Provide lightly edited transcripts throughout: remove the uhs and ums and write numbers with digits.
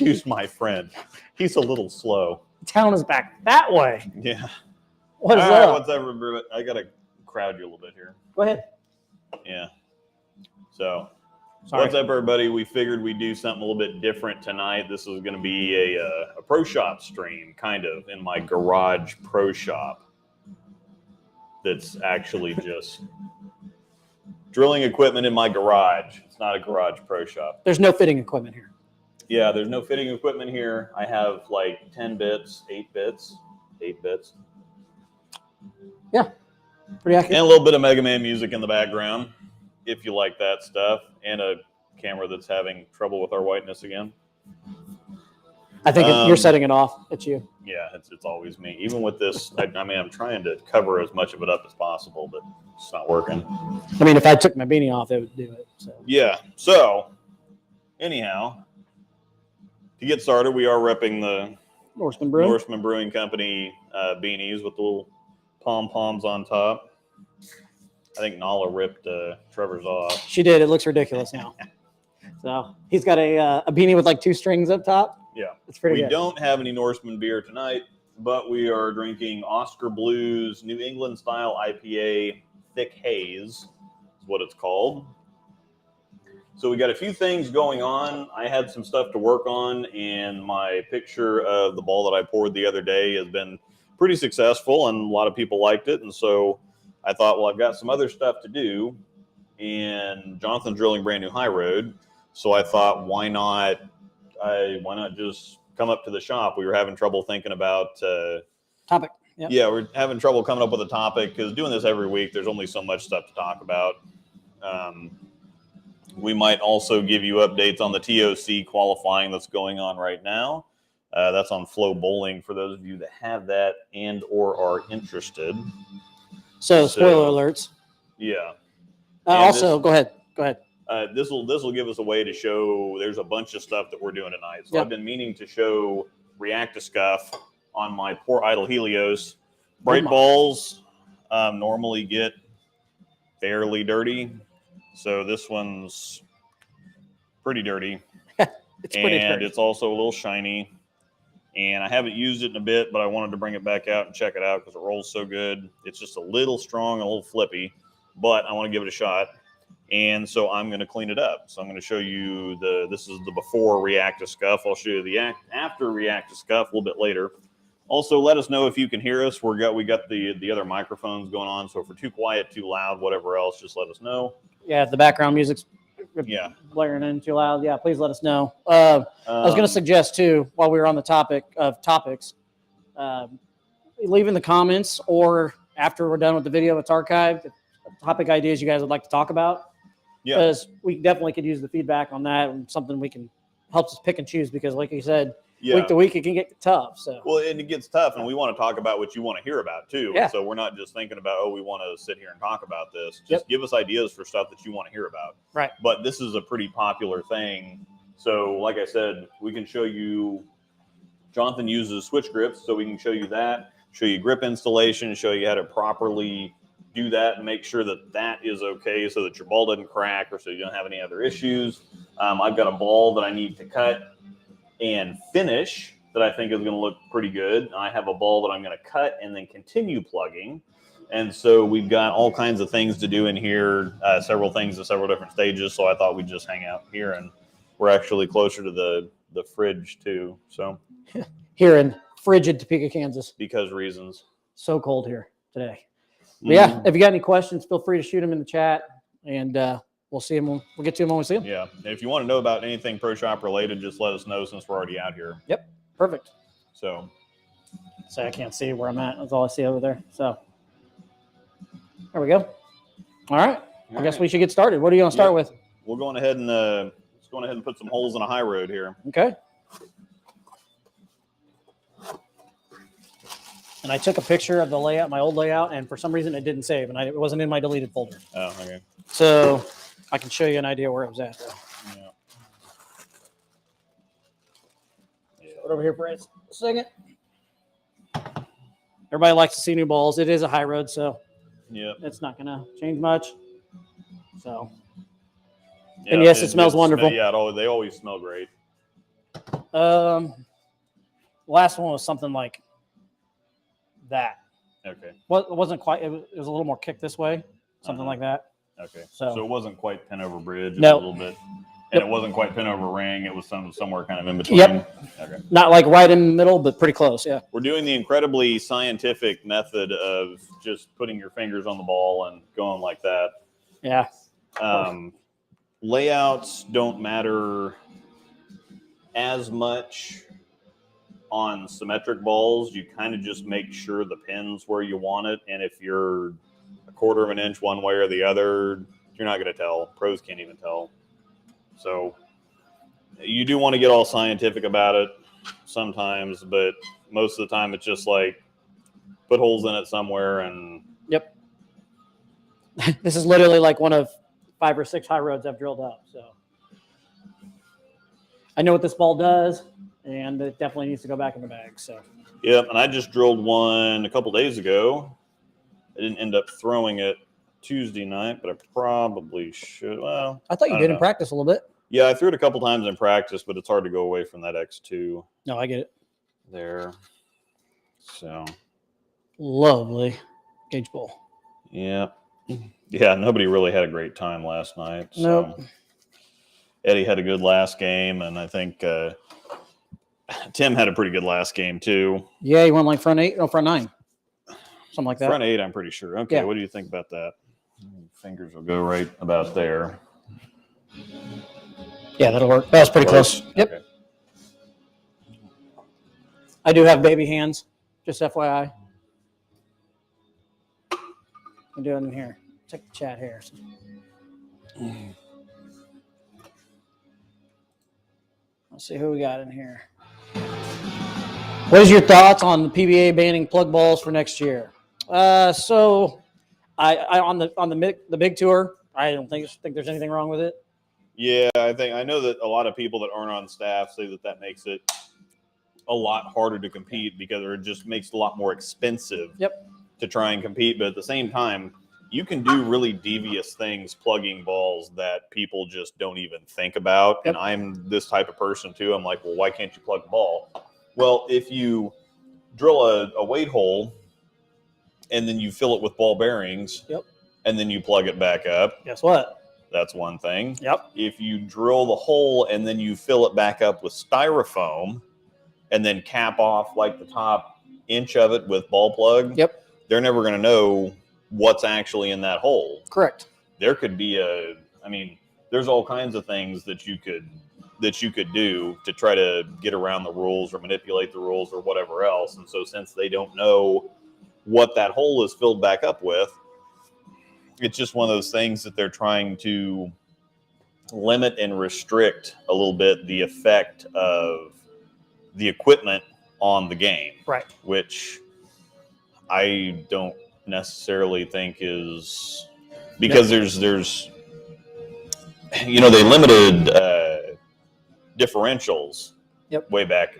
Excuse my friend. He's a little slow. Town is back that way. Yeah. What is All right, up? what's up? I got to crowd you a little bit here. Go ahead. Yeah. So, Sorry. what's up, everybody? We figured we'd do something a little bit different tonight. This is going to be a pro shop stream, kind of, in my garage pro shop. That's actually just drilling equipment in my garage. It's not a garage pro shop. There's no fitting equipment here. Yeah, there's no fitting equipment here. I have like 10 bits, 8 bits. Yeah, pretty accurate. And a little bit of Mega Man music in the background, if you like that stuff. And a camera that's having trouble with our whiteness again. I think you're setting it off. It's you. Yeah, it's always me. Even with this, I mean, I'm trying to cover as much of it up as possible, but it's not working. I mean, if I took my beanie off, it would do it. So. Yeah. So, anyhow, to get started, we are repping the Norseman Brewing Company beanies with the little pom-poms on top. I think Nala ripped Trevor's off. She did. It looks ridiculous now. So he's got a beanie with like 2 strings up top. Yeah. It's pretty good. We don't have any Norseman beer tonight, but we are drinking Oscar Blues New England style IPA Thick Haze is what it's called. So we got a few things going on. I had some stuff to work on, and my picture of the ball that I poured the other day has been pretty successful, and a lot of people liked it. And so I thought, well, I've got some other stuff to do, and Jonathan's drilling brand new Hyroad. So I thought, why not just come up to the shop? We were having trouble thinking about topic. Yep. Yeah, we're having trouble coming up with a topic because doing this every week, there's only so much stuff to talk about. We might also give you updates on the TOC qualifying that's going on right now. That's on Flow Bowling for those of you that have that and or are interested. So spoiler alerts. Yeah. Also, go ahead. This will give us a way to show there's a bunch of stuff that we're doing tonight. So Yep. I've been meaning to show Reacta Skuff on my poor Idol Helios. Bright balls normally get fairly dirty. So this one's pretty dirty. It's pretty dirty. It's also a little shiny. And I haven't used it in a bit, but I wanted to bring it back out and check it out because it rolls so good. It's just a little strong, a little flippy, but I want to give it a shot. And so I'm going to clean it up. So I'm going to show you this is the before Reacta Skuff. I'll show you the after Reacta Skuff a little bit later. Also, let us know if you can hear us. We got the other microphones going on. So if we're too quiet, too loud, whatever else, just let us know. Yeah, if the background music's blaring in too loud, yeah, please let us know. I was going to suggest too, while we were on the topic of topics, leave in the comments or after we're done with the video, it's archived. Topic ideas you guys would like to talk about. Yeah, because we definitely could use the feedback on that and something we can helps us pick and choose because, like you said, week to week it can get tough. So and it gets tough, and we want to talk about what you want to hear about too. Yeah. So we're not just thinking about we want to sit here and talk about this. Just give us ideas for stuff that you want to hear about. Right. But this is a pretty popular thing. So like I said, we can show you. Jonathan uses switch grips, so we can show you that. Show you grip installation. Show you how to properly do that and make sure that is okay so that your ball doesn't crack or so you don't have any other issues. I've got a ball that I need to cut and finish that I think is going to look pretty good. I have a ball that I'm going to cut and then continue plugging. And so we've got all kinds of things to do in here, several things in several different stages. So I thought we'd just hang out here, and we're actually closer to the fridge too. So here in frigid Topeka, Kansas. Because reasons. So cold here today. But yeah, if you got any questions, feel free to shoot them in the chat, and we'll see them. We'll get to them when we see them. Yeah, and if you want to know about anything pro shop related, just let us know since we're already out here. Yep, perfect. So I can't see where I'm at. That's all I see over there. So there we go. All right. I guess we should get started. What are you going to start with? We're going ahead and let's go ahead and put some holes in a Hyroad here. Okay. And I took a picture of the layout, my old layout, and for some reason it didn't save, and it wasn't in my deleted folder. Oh, okay. So I can show you an idea where it was at, though. Yeah. Put over here for a second. Everybody likes to see new balls. It is a Hyroad, so it's not going to change much. So, and yes, it smells wonderful. Yeah, they always smell great. Last one was something like that. Okay. Well, it wasn't quite. It was a little more kicked this way, something like that. Okay. So it wasn't quite pin over bridge. It No. was a little bit, and it wasn't quite pin over ring. It was somewhere kind of in between. Yep. Okay. Not like right in the middle, but pretty close. Yeah. We're doing the incredibly scientific method of just putting your fingers on the ball and going like that. Yeah. Layouts don't matter as much on symmetric balls. You kind of just make sure the pin's where you want it, and if you're a quarter of an inch one way or the other, you're not going to tell. Pros can't even tell. So you do want to get all scientific about it sometimes, but most of the time it's just like put holes in it somewhere. And Yep. This is literally like one of 5 or 6 Hyroads I've drilled up. So I know what this ball does, and it definitely needs to go back in the bag. So yeah, and I just drilled one a couple days ago. I didn't end up throwing it Tuesday night, but I probably should. Well, I thought you don't did know. in practice a little bit. Yeah, I threw it a couple times in practice, but it's hard to go away from that X2 No, I get it. there. So Lovely gauge ball. yeah. Yeah, nobody really had a great time last night. So Nope. Eddie had a good last game, and I think Tim had a pretty good last game too. Yeah, he went like front 8, no, front 9. Something like that. Front 8, I'm pretty sure. Okay, Yeah. What do you think about that? Fingers will go right about there. Yeah, that'll work. That was pretty close. Yep. Okay. I do have baby hands, just FYI. I'm doing in here. Check the chat here. Let's see who we got in here. What is your thoughts on the PBA banning plug balls for next year? So, I on the big tour, I don't think there's anything wrong with it. Yeah, I know that a lot of people that aren't on staff say that makes it a lot harder to compete because it just makes it a lot more expensive to try and compete. But at the same time, you can do really devious things plugging balls that people just don't even think about. And I'm this type of person too. I'm like, well, why can't you plug the ball? Well, if you drill a weight hole and then you fill it with ball bearings and then you plug it back up. Guess what? That's one thing. Yep. If you drill the hole and then you fill it back up with styrofoam and then cap off like the top inch of it with ball plug, they're never going to know what's actually in that hole. Correct. There could be there's all kinds of things that you could do to try to get around the rules or manipulate the rules or whatever else. And so since they don't know what that hole is filled back up with, it's just one of those things that they're trying to limit and restrict a little bit the effect of the equipment on the game. Right. Which I don't necessarily think is because there's they limited differentials way back,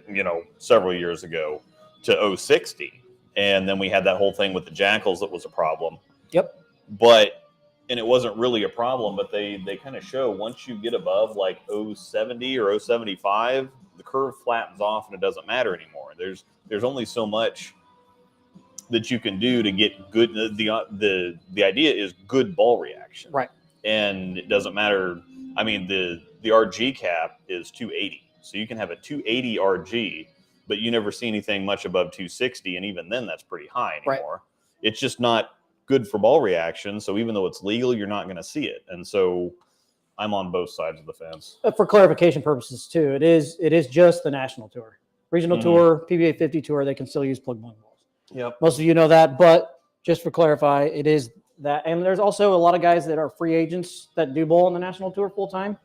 several years ago to 060. And then we had that whole thing with the jackals that was a problem. And it wasn't really a problem, but they kind of show once you get above like 070 or 075, the curve flattens off and it doesn't matter anymore. There's only so much that you can do to get good. The idea is good ball reaction. Right. And it doesn't matter. I mean, the RG cap is 280. So you can have a 280 RG, but you never see anything much above 260. And even then that's pretty high anymore. Right. It's just not good for ball reaction. So even though it's legal, you're not going to see it. And so I'm on both sides of the fence. For clarification purposes too, it is just the national tour. Regional tour, PBA 50 tour, they can still use plug balls. Yep. Most of you know that, but just for clarify, it is that. And there's also a lot of guys that are free agents that do bowl on the national tour full time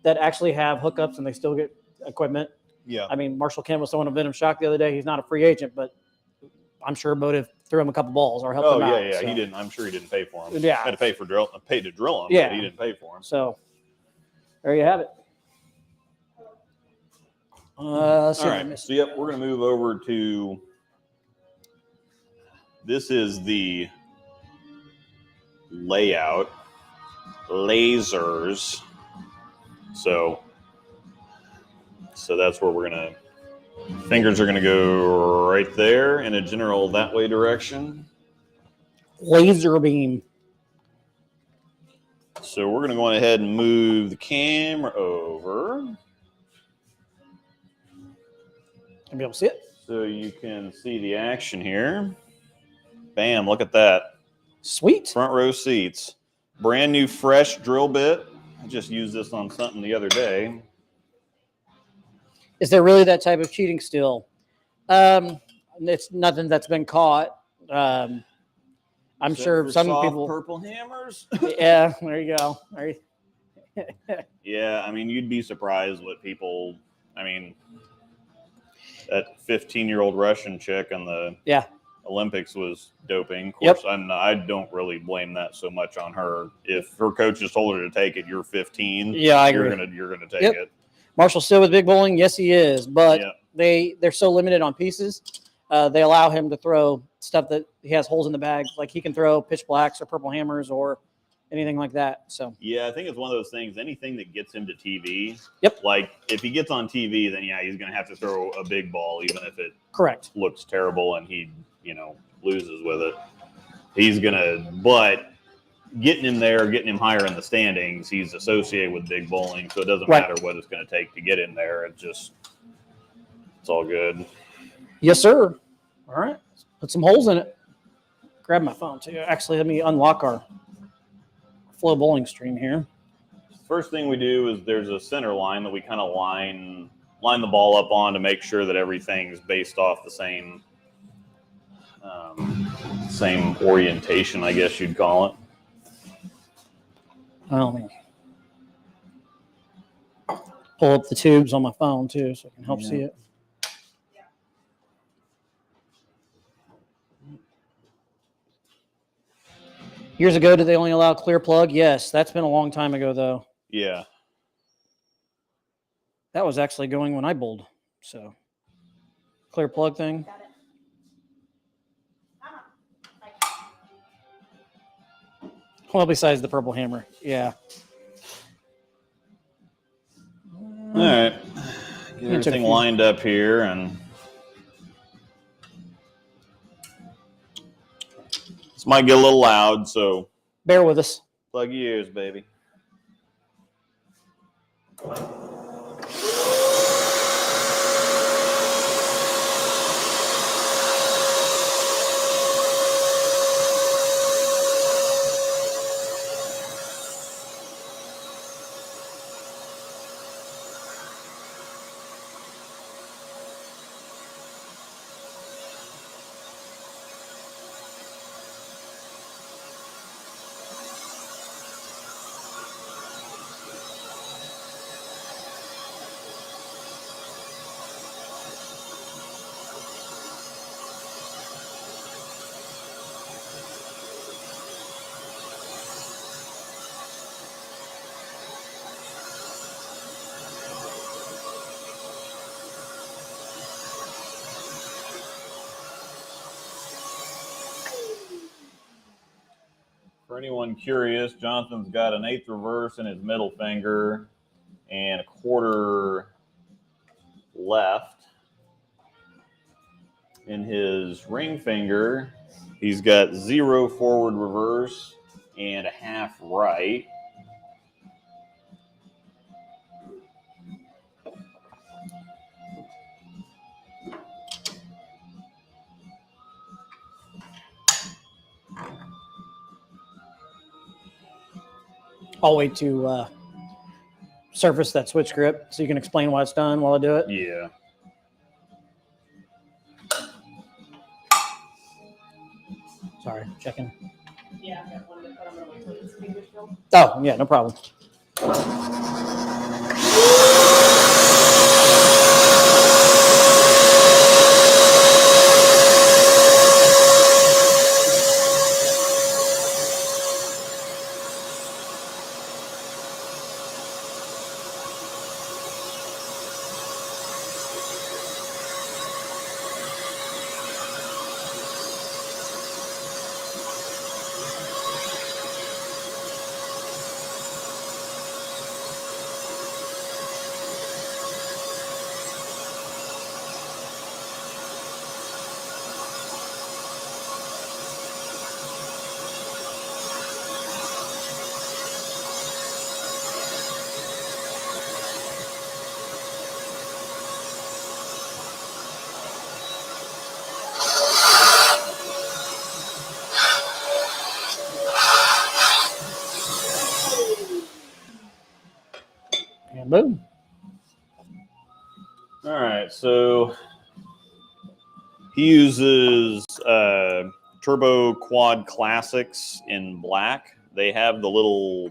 that actually have hookups and they still get equipment. Yeah. I mean, Marshall Kim was throwing a Venom Shock the other day. He's not a free agent, but I'm sure Motive threw him a couple balls or helped him out. Yeah. So. He didn't. I'm sure he didn't pay for him. Yeah. Had to pay to drill him. Yeah. But he didn't pay for him. So there you have it. All right. So we're going to move over to. This is the layout, lasers. So So that's where we're going to, fingers are going to go right there in a general that way direction. Laser beam. So we're going to go ahead and move the camera over. Can be able to see it. So you can see the action here. Bam, look at that. Sweet. Front row seats. Brand new fresh drill bit. I just used this on something the other day. Is there really that type of cheating still? It's nothing that's been caught. I'm Except sure for some soft people. purple hammers. Yeah, there you go. Yeah, I mean, you'd be surprised what people. I mean, that 15-year-old Russian chick on the Olympics was doping. Of course, I don't really blame that so much on her. If her coaches told her to take it, you're 15. Yeah, I you're agree. gonna take it. Marshall's still with big bowling. Yes, he is, but they're so limited on pieces. They allow him to throw stuff that he has holes in the bag, like he can throw pitch blacks or purple hammers or anything like that. So yeah, I think it's one of those things. Anything that gets him to TV. Yep. Like if he gets on TV, then he's gonna have to throw a big ball, even if it looks terrible and he loses with it. He's gonna, but getting him there, getting him higher in the standings, he's associated with big bowling, so it doesn't matter what it's going to take to get in there. It's all good. Yes, sir. All right, let's put some holes in it. Grab my phone too. Actually, let me unlock our flow bowling stream here. First thing we do is there's a center line that we kind of line the ball up on to make sure that everything's based off the same orientation, I guess you'd call it. Let me pull up the tubes on my phone too, so I can help see it. Years ago, did they only allow clear plug? Yes, that's been a long time ago, though. Yeah. That was actually going when I bowled. So, clear plug thing. Well, besides the purple hammer. Yeah. All right. Get everything lined up here, and this might get a little loud, so bear with us. Plug your ears, baby. For anyone curious, Jonathan's got an 1/8 reverse in his middle finger and a 1/4 left. In his ring finger, he's got 0 forward reverse and a 1/2 right. I'll wait to surface that switch grip so you can explain why it's done while I do it. Yeah. Sorry, checking. Yeah, I've got one to put on the way to his fingers still. Oh, yeah, no problem. And boom. All right, so he uses Turbo Quad Classics in black. They have the little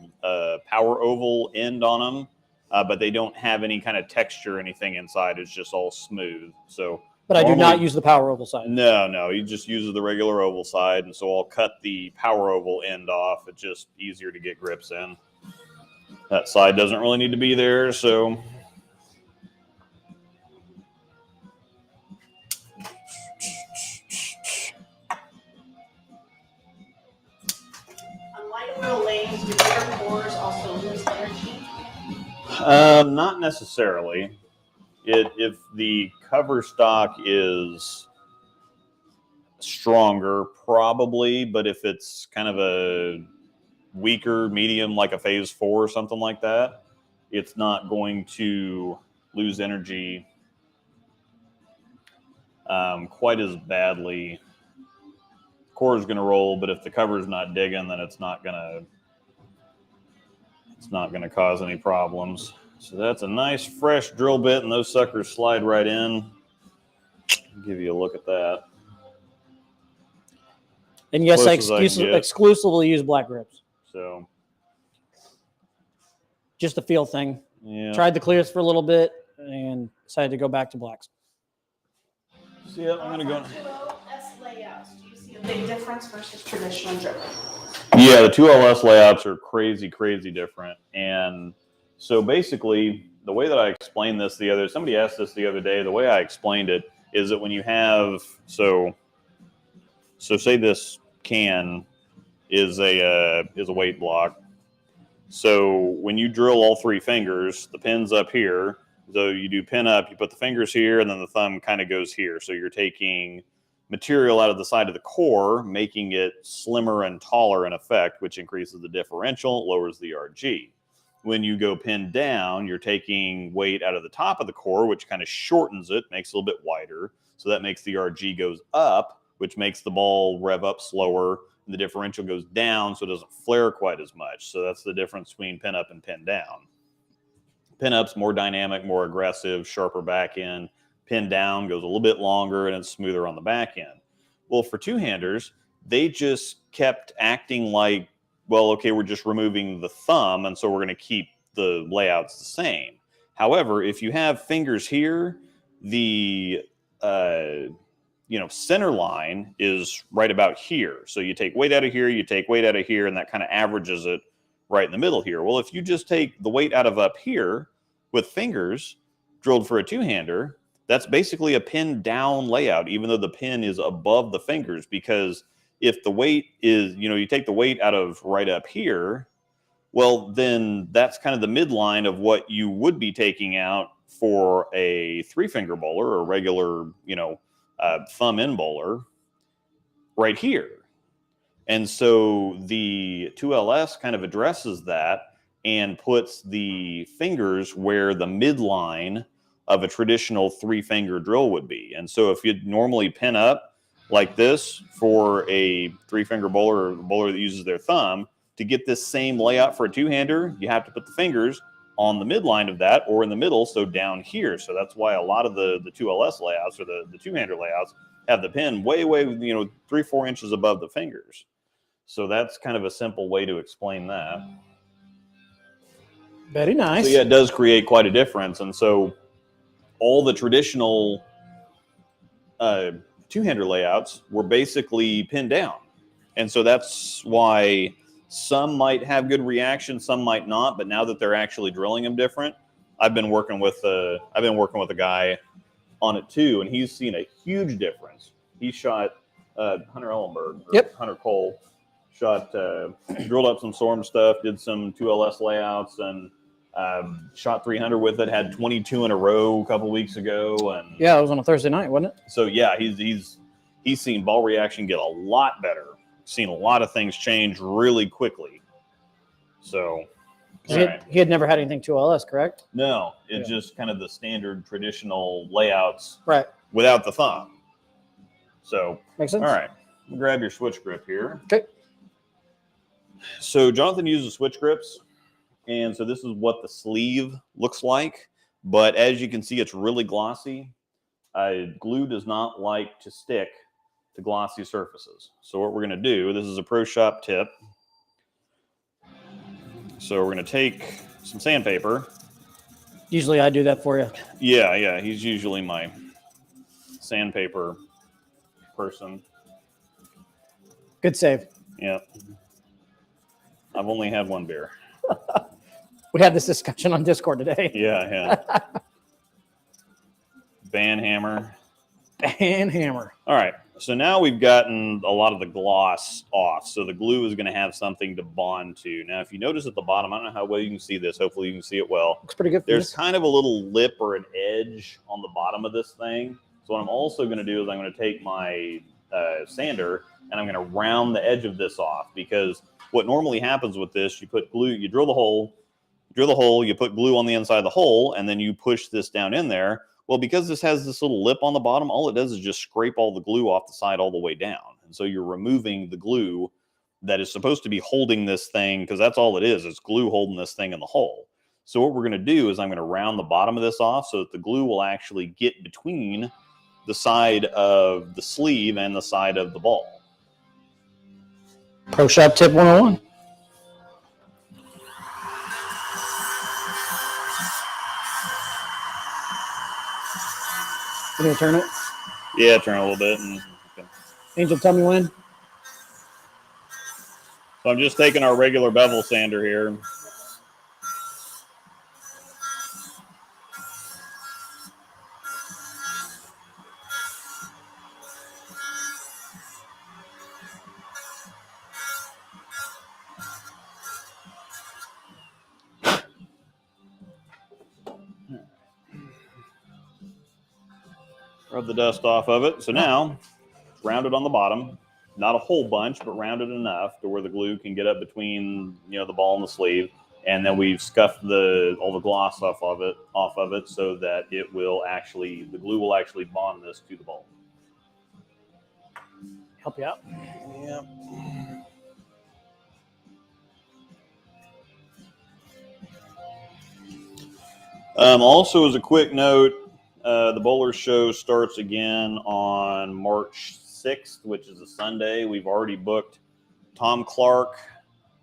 power oval end on them, but they don't have any kind of texture or anything inside. It's just all smooth. So, but I do not use the power oval side. No, he just uses the regular oval side, and so I'll cut the power oval end off. It's just easier to get grips in. That side doesn't really need to be there, so. On light oil lanes, do their cores also lose energy? Not necessarily. If the cover stock is stronger, probably, but if it's kind of a weaker medium, like a phase 4 or something like that, it's not going to lose energy quite as badly. Core is going to roll, but if the cover is not digging, then it's not going to cause any problems. So that's a nice fresh drill bit, and those suckers slide right in. I'll give you a look at that. And yes, I exclusively use black grips. So just a feel thing. Yeah. Tried the clears for a little bit and decided to go back to blacks. So yeah, I'm gonna go. S layouts. Do you see a big difference versus traditional drip? Yeah, the 2LS layouts are crazy different. And so basically, the way that I explained this somebody asked this the other day, the way I explained it is that when you have, so say this can is a weight block. So when you drill all 3 fingers, the pin's up here. So you do pin up, you put the fingers here, and then the thumb kind of goes here. So you're taking material out of the side of the core, making it slimmer and taller in effect, which increases the differential, lowers the RG. When you go pin down, you're taking weight out of the top of the core, which kind of shortens it, makes it a little bit wider. So that makes the RG goes up, which makes the ball rev up slower, and the differential goes down, so it doesn't flare quite as much. So that's the difference between pin up and pin down. Pin up's more dynamic, more aggressive, sharper back end. Pin down goes a little bit longer, and it's smoother on the back end. Well, for two-handers, they just kept acting like, well, okay, we're just removing the thumb, and so we're going to keep the layouts the same. However, if you have fingers here, the center line is right about here. So you take weight out of here, you take weight out of here, and that kind of averages it right in the middle here. Well, if you just take the weight out of up here with fingers drilled for a two-hander, that's basically a pin down layout, even though the pin is above the fingers, because if the weight is, you take the weight out of right up here, well, then that's kind of the midline of what you would be taking out for a 3-finger bowler or a regular, thumb in bowler right here. And so the 2LS kind of addresses that and puts the fingers where the midline of a traditional 3-finger drill would be. And so if you'd normally pin up like this for a 3-finger bowler or a bowler that uses their thumb, to get this same layout for a two-hander, you have to put the fingers on the midline of that or in the middle, so down here. So that's why a lot of the 2LS layouts or the two-hander layouts have the pin way, 3-4 inches above the fingers. So that's kind of a simple way to explain that. Very nice. So yeah, it does create quite a difference. And so all the traditional two-hander layouts were basically pinned down. And so that's why some might have good reaction, some might not. But now that they're actually drilling them different, I've been working with a guy on it too, and he's seen a huge difference. He shot Hunter Ellenberg, Hunter Cole, drilled up some Storm stuff, did some 2LS layouts, and shot 300 with it. Had 22 in a row a couple weeks ago, and yeah, it was on a Thursday night, wasn't it? So yeah, he's seen ball reaction get a lot better. Seen a lot of things change really quickly. So he had never had anything 2LS, correct? No, it's just kind of the standard traditional layouts, right, without the thumb. So makes sense. All right, grab your switch grip here. Okay. So Jonathan uses switch grips. And so this is what the sleeve looks like. But as you can see, it's really glossy. Glue does not like to stick to glossy surfaces. So what we're going to do, this is a Pro Shop tip. So we're going to take some sandpaper. Usually I do that for you. Yeah, he's usually my sandpaper person. Good save. Yeah. I've only had one beer. We had this discussion on Discord today. Yeah. Band hammer. And hammer. All right. So now we've gotten a lot of the gloss off. So the glue is going to have something to bond to. Now, if you notice at the bottom, I don't know how well you can see this. Hopefully you can see it well. Looks pretty good. There's kind of a little lip or an edge on the bottom of this thing. So what I'm also going to do is I'm going to take my sander and I'm going to round the edge of this off, because what normally happens with this, you put glue, you drill the hole, you put glue on the inside of the hole, and then you push this down in there. Well, because this has this little lip on the bottom, all it does is just scrape all the glue off the side all the way down. And so you're removing the glue that is supposed to be holding this thing, because that's all it is. It's glue holding this thing in the hole. So what we're going to do is I'm going to round the bottom of this off so that the glue will actually get between the side of the sleeve and the side of the ball. Pro Shop Tip 101. You gonna turn it? Yeah, turn a little bit. Okay. Angel, tell me when. So I'm just taking our regular bevel sander here. Rub the dust off of it. So now, round it on the bottom. Not a whole bunch, but rounded enough to where the glue can get up between, the ball and the sleeve. And then we've scuffed all the gloss off of it so that the glue will actually bond this to the ball. Help you out. Yep. Also, as a quick note, the Bowler Show starts again on March 6th, which is a Sunday. We've already booked Tom Clark,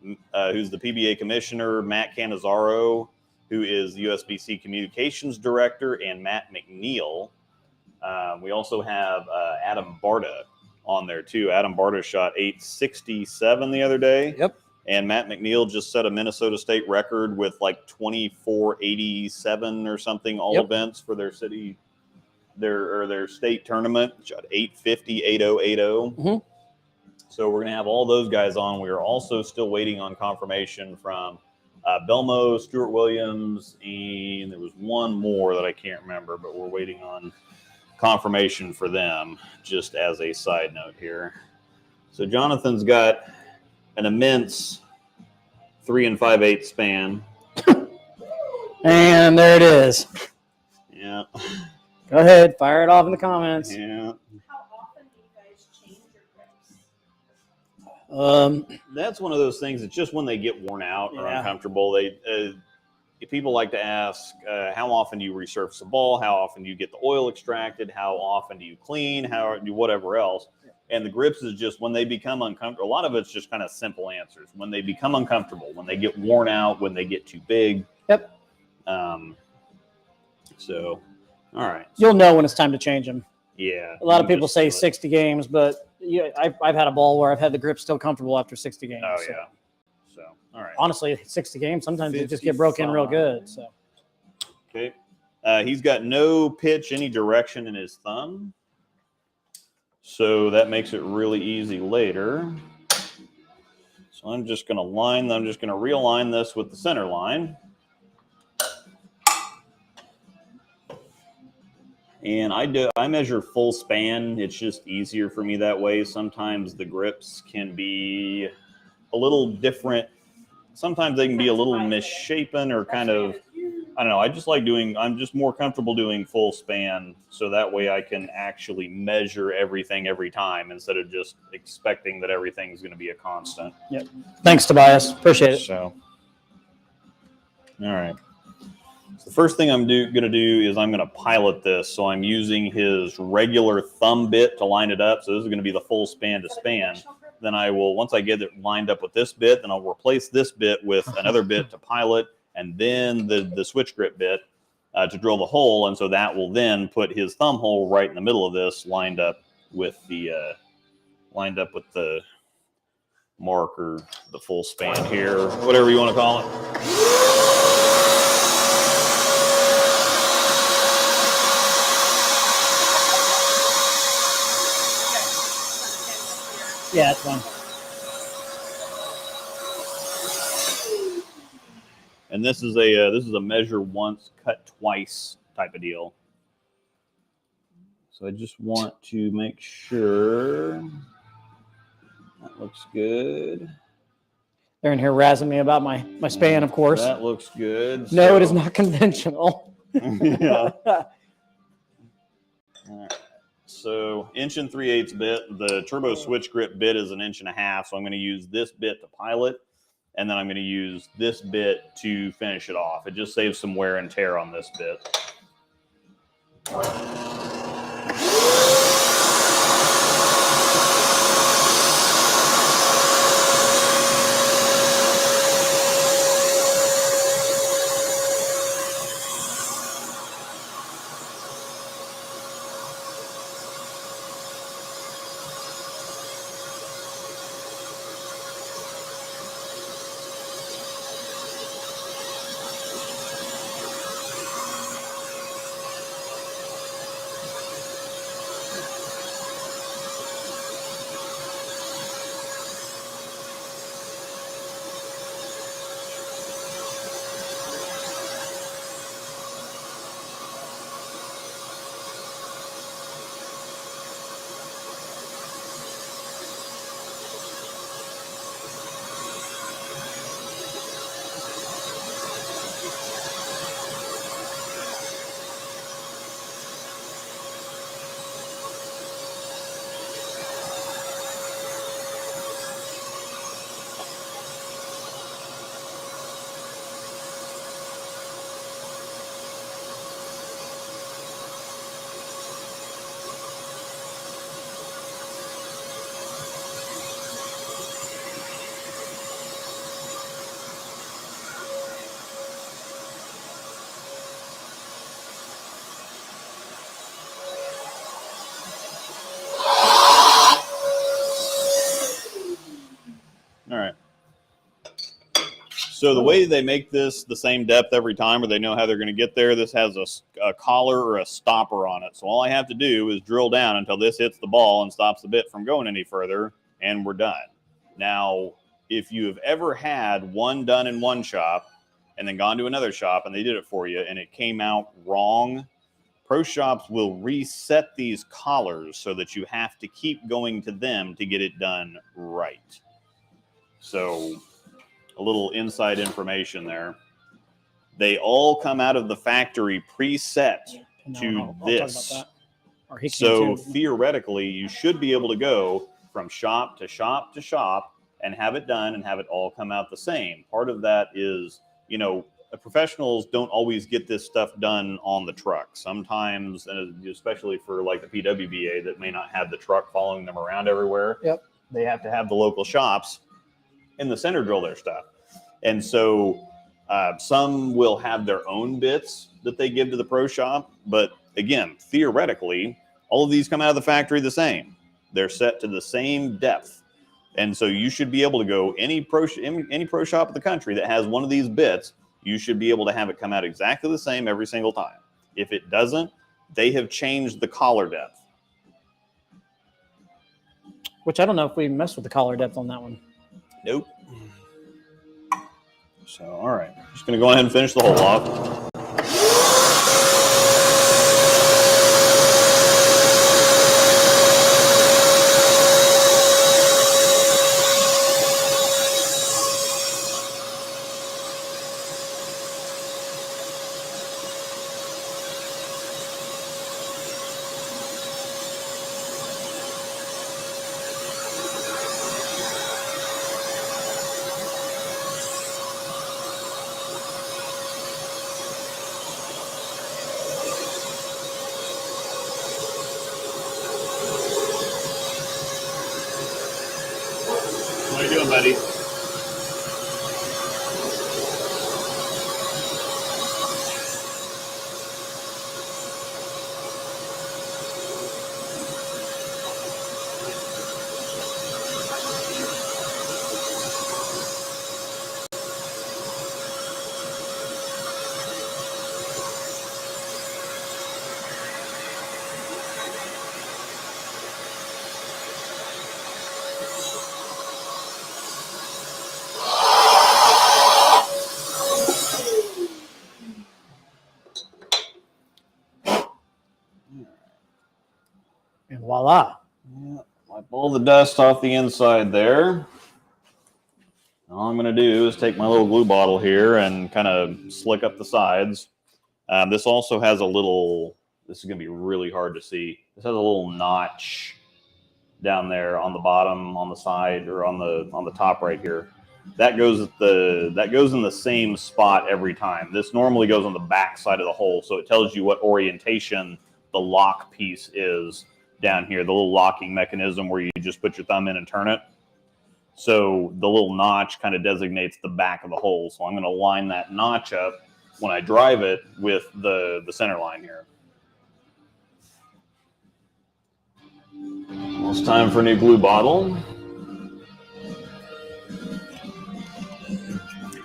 who's the PBA commissioner, Matt Cannizzaro, who is the USBC communications director, and Matt McNeil. We also have Adam Barta on there too. Adam Barta shot 867 the other day. Yep. And Matt McNeil just set a Minnesota State record with like 2487 or something events for their city, their state tournament. Shot 850, 8080. Mm-hmm. So we're going to have all those guys on. We are also still waiting on confirmation from Belmo, Stuart Williams, and there was one more that I can't remember, but we're waiting on confirmation for them, just as a side note here. So Jonathan's got an immense 3 5/8 span. And there it is. Yeah. Go ahead, fire it off in the comments. Yeah. How often do you guys change your grips? That's one of those things. It's just when they get worn out or uncomfortable. People like to ask, how often do you resurface a ball? How often do you get the oil extracted? How often do you clean? How do whatever else? And the grips is just when they become uncomfortable. A lot of it's just kind of simple answers. When they become uncomfortable, when they get worn out, when they get too big. Yep. So, all right. You'll know when it's time to change them. Yeah. A lot of people say 60 games, but I've had a ball where I've had the grip still comfortable after 60 games. Oh, so. yeah. So, all right. Honestly, 60 games, sometimes they just get broken real good. So. Okay. He's got no pitch, any direction in his thumb. So that makes it really easy later. So I'm just going to realign this with the center line. And I measure full span. It's just easier for me that way. Sometimes the grips can be a little different. Sometimes they can be a little misshapen or kind of, I don't know. I'm just more comfortable doing full span. So that way I can actually measure everything every time instead of just expecting that everything's going to be a constant. Yep. Thanks, Tobias. Appreciate it. So, All right. So the first thing I'm going to do is I'm going to pilot this. So I'm using his regular thumb bit to line it up. So this is going to be the full span to span. Then I will, once I get it lined up with this bit, then I'll replace this bit with another bit to pilot, and then the switch grip bit to drill the hole. And so that will then put his thumb hole right in the middle of this, lined up with the mark or the full span here, whatever you want to call it. Yeah, that's fine. And this is a measure once, cut twice type of deal. So I just want to make sure that looks good. They're in here razzing me about my span, of course. That looks good. No, it is not conventional. Yeah. All right. So 1 3/8 bit. The turbo switch grip bit is 1.5 inches. So I'm going to use this bit to pilot, and then I'm going to use this bit to finish it off. It just saves some wear and tear on this bit. All right. So the way they make this the same depth every time, or they know how they're going to get there, this has a collar or a stopper on it. So all I have to do is drill down until this hits the ball and stops the bit from going any further, and we're done. Now, if you have ever had one done in one shop and then gone to another shop and they did it for you and it came out wrong, pro shops will reset these collars so that you have to keep going to them to get it done right. So a little inside information there. They all come out of the factory preset to this. So theoretically, you should be able to go from shop to shop to shop and have it done and have it all come out the same. Part of that is, you know, professionals don't always get this stuff done on the truck. Sometimes, and especially for like the PWBA that may not have the truck following them around everywhere, they have to have the local shops in the center drill their stuff. And so some will have their own bits that they give to the pro shop. But again, theoretically, all of these come out of the factory the same. They're set to the same depth. And so you should be able to go any pro shop in the country that has one of these bits, you should be able to have it come out exactly the same every single time. If it doesn't, they have changed the collar depth. Which I don't know if we messed with the collar depth on that one. Nope. So, all right. Just going to go ahead and finish the hole off. buddy. And voila. Yeah, wipe all the dust off the inside there. All I'm going to do is take my little glue bottle here and kind of slick up the sides. This also has a little, this is going to be really hard to see. This has a little notch down there on the bottom, on the side, or on the top right here. That goes in the same spot every time. This normally goes on the back side of the hole, so it tells you what orientation the lock piece is down here, the little locking mechanism where you just put your thumb in and turn it. So the little notch kind of designates the back of the hole. So I'm going to line that notch up when I drive it with the center line here. Well, it's time for a new glue bottle.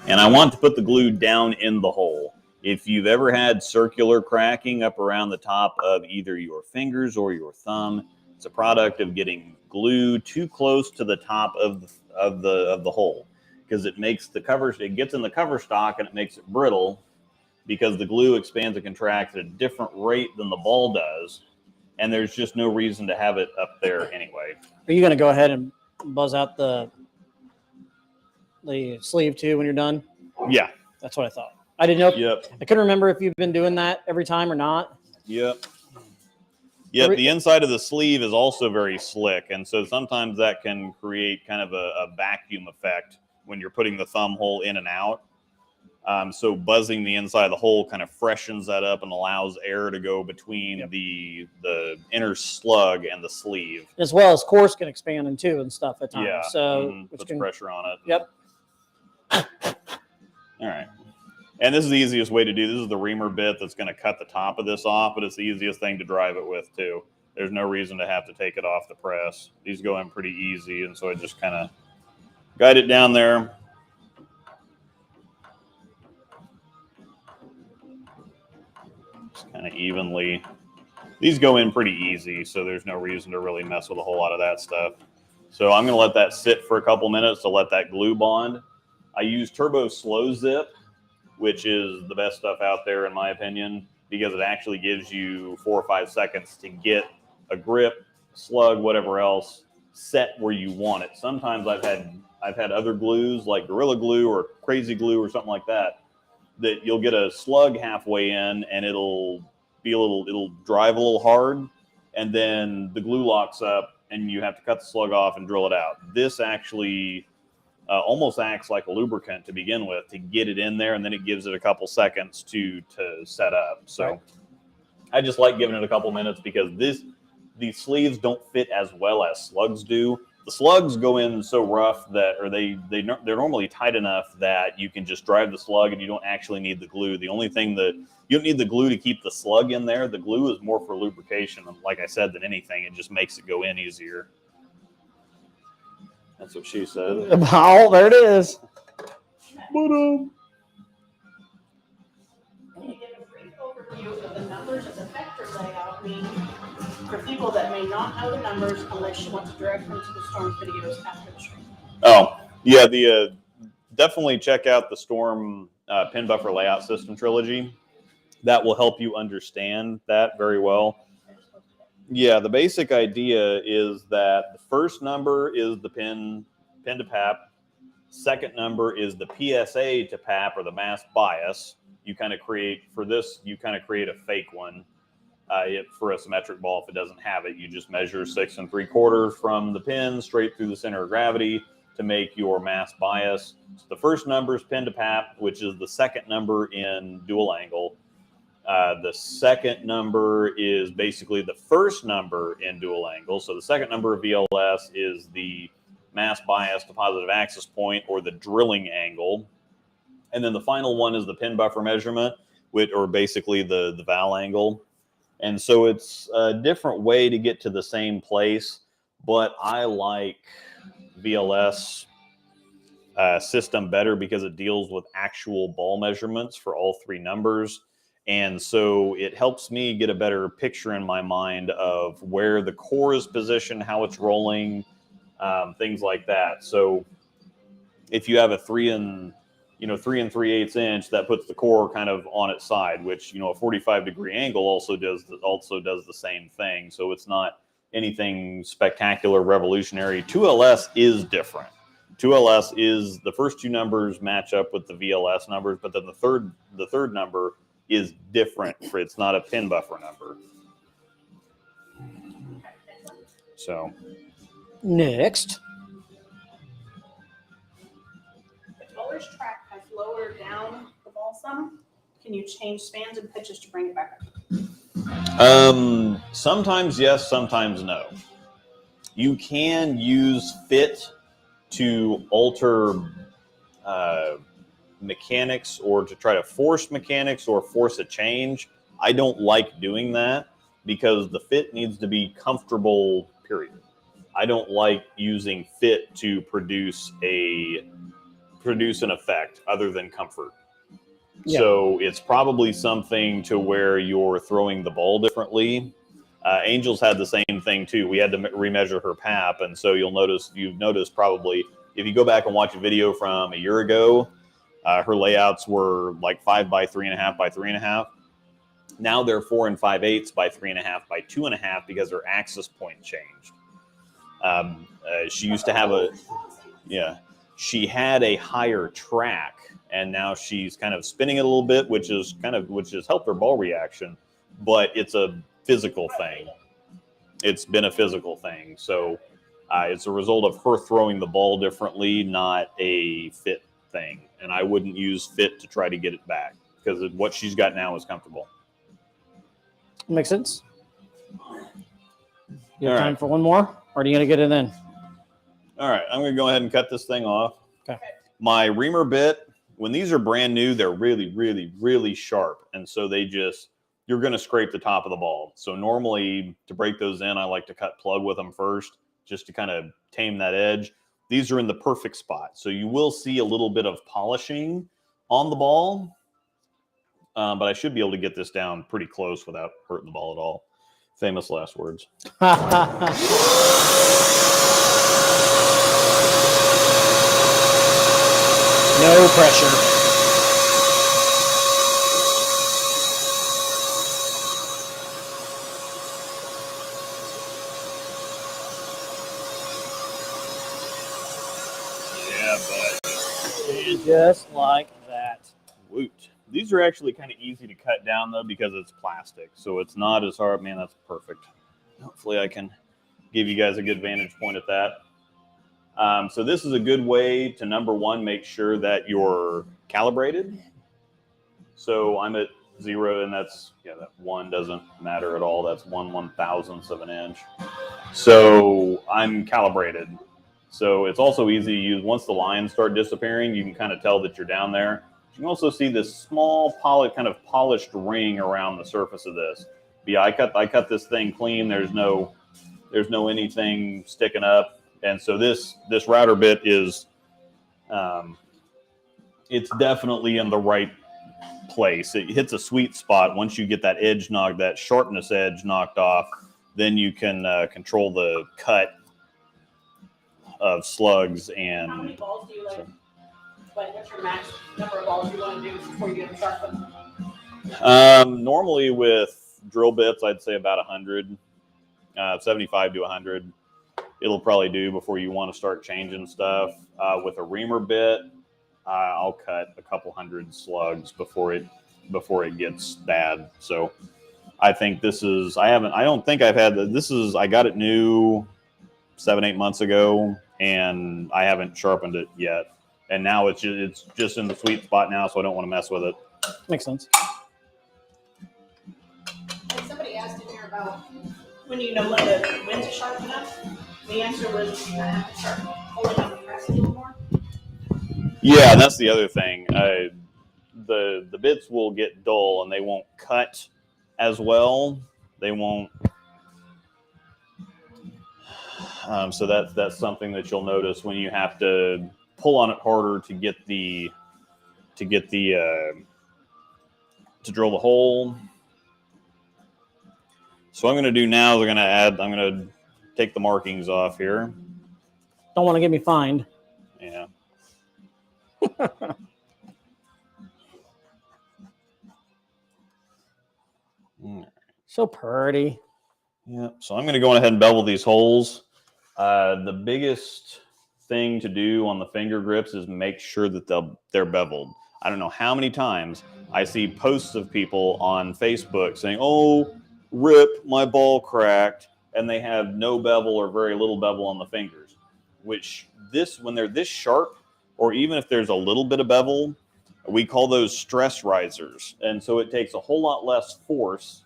And I want to put the glue down in the hole. If you've ever had circular cracking up around the top of either your fingers or your thumb, it's a product of getting glue too close to the top of the hole, because it makes the cover, it gets in the cover stock and it makes it brittle because the glue expands and contracts at a different rate than the ball does, and there's just no reason to have it up there anyway. Are you going to go ahead and buzz out the sleeve too when you're done? Yeah, that's what I thought. I didn't know. Yep. I couldn't remember if you've been doing that every time or not. Yep. Yep. The inside of the sleeve is also very slick, and so sometimes that can create kind of a vacuum effect when you're putting the thumb hole in and out. So buzzing the inside of the hole kind of freshens that up and allows air to go between the inner slug and the sleeve. As well as course can expand in too and stuff at times. Yeah. So puts pressure on it. Yep. All right. And this is the easiest way to do. This is the reamer bit that's going to cut the top of this off, but it's the easiest thing to drive it with too. There's no reason to have to take it off the press. These go in pretty easy, and so I just kind of guide it down there. Just kind of evenly. These go in pretty easy, so there's no reason to really mess with a whole lot of that stuff. So I'm going to let that sit for a couple minutes to let that glue bond. I use Turbo Slow Zip, which is the best stuff out there in my opinion, because it actually gives you 4 or 5 seconds to get a grip, slug, whatever else, set where you want it. Sometimes I've had other glues like Gorilla Glue or Crazy Glue or something like that you'll get a slug halfway in and it'll drive a little hard, and then the glue locks up and you have to cut the slug off and drill it out. This actually almost acts like a lubricant to begin with to get it in there, and then it gives it a couple seconds to set up. So right. I just like giving it a couple minutes because these sleeves don't fit as well as slugs do. The slugs go in so rough that, or they're normally tight enough that you can just drive the slug and you don't actually need the glue. The only thing that you don't need the glue to keep the slug in there. The glue is more for lubrication, and like I said, than anything, it just makes it go in easier. That's what she said. Oh, there it is. Can you give a brief overview of the numbers of the vector layout mean for people that may not know the numbers unless you want to direct them to the Storm videos after the stream? Oh, yeah. Definitely check out the Storm pin buffer layout system trilogy. That will help you understand that very well. Yeah, the basic idea is that the first number is the pin to PAP. Second number is the PSA to PAP, or the mass bias. You kind of create a fake one. For a symmetric ball, if it doesn't have it, you just measure 6 3/4 from the pin straight through the center of gravity to make your mass bias. So the first number is pin to PAP, which is the second number in dual angle. The second number is basically the first number in dual angle. So the second number of VLS is the mass bias to positive axis point, or the drilling angle. And then the final one is the pin buffer measurement, or basically the val angle. And so it's a different way to get to the same place, but I like VLS system better because it deals with actual ball measurements for all three numbers. And so it helps me get a better picture in my mind of where the core is positioned, how it's rolling, things like that. So if you have a 3 3/8 inch, that puts the core kind of on its side, which, a 45-degree angle also does the same thing. So it's not anything spectacular, revolutionary. 2LS is different. 2LS is the first two numbers match up with the VLS numbers, but then the third number is different. It's not a pin buffer number. So next. The Toller's track has lowered down the ball some. Can you change spans and pitches to bring it back up? Sometimes yes, sometimes no. You can use fit to alter mechanics, or to try to force mechanics or force a change. I don't like doing that because the fit needs to be comfortable, period. I don't like using fit to produce an effect other than comfort. Yeah. So it's probably something to where you're throwing the ball differently. Angel's had the same thing too. We had to remeasure her PAP, and so you've noticed probably if you go back and watch a video from a year ago, her layouts were like 5 by 3.5 by 3.5. Now they're 4 5/8 by 3.5 by 2.5 because her axis point changed. She used to have she had a higher track, and now she's kind of spinning it a little bit, which has helped her ball reaction, but it's a physical thing. It's been a physical thing. So it's a result of her throwing the ball differently, not a fit thing. And I wouldn't use fit to try to get it back because what she's got now is comfortable. Makes sense. You have time for one more, or are you going to get it in? All right, I'm going to go ahead and cut this thing off. Okay. My reamer bit, when these are brand new, they're really, really, really sharp. And so you're going to scrape the top of the ball. So normally to break those in, I like to cut plug with them first, just to kind of tame that edge. These are in the perfect spot. So you will see a little bit of polishing on the ball, but I should be able to get this down pretty close without hurting the ball at all. Famous last words. No pressure. Just like that. Woot. These are actually kind of easy to cut down, though, because it's plastic. So it's not as hard. Man, that's perfect. Hopefully I can give you guys a good vantage point at that. So this is a good way to, number one, make sure that you're calibrated. So I'm at 0, and that 1 doesn't matter at all. That's 1/1000th of an inch. So I'm calibrated. So it's also easy to use. Once the lines start disappearing, you can kind of tell that you're down there. You can also see this small kind of polished ring around the surface of this. But yeah, I cut this thing clean. There's no anything sticking up. And so this router bit is, it's definitely in the right place. It hits a sweet spot. Once you get that edge knocked, that sharpness edge knocked off, then you can control the cut of slugs. And how many balls do you like? What's your max number of balls you want to do before you get them sharpened? Normally with drill bits, I'd say about 100, 75 to 100. It'll probably do before you want to start changing stuff. With a reamer bit, I'll cut a couple hundred slugs before it gets bad. So I think I don't think I've had I got it new 7-8 months ago, and I haven't sharpened it yet. And now it's just in the sweet spot now, so I don't want to mess with it. Makes sense. And somebody asked in here about when you know when to sharpen up. The answer was I have to start pulling Yeah, and that's the other thing. The bits will get dull and they won't cut as well. They won't. So that's something that you'll notice when you have to pull on it harder to drill the hole. So what I'm going to do now is I'm going to take the markings off here. Don't want to get me fined. Yeah. So pretty. Yeah. So I'm going to go ahead and bevel these holes. The biggest thing to do on the finger grips is make sure that they're beveled. I don't know how many times I see posts of people on Facebook saying, "Oh, rip, my ball cracked," and they have no bevel or very little bevel on the fingers. Which when they're this sharp, or even if there's a little bit of bevel, we call those stress risers. And so it takes a whole lot less force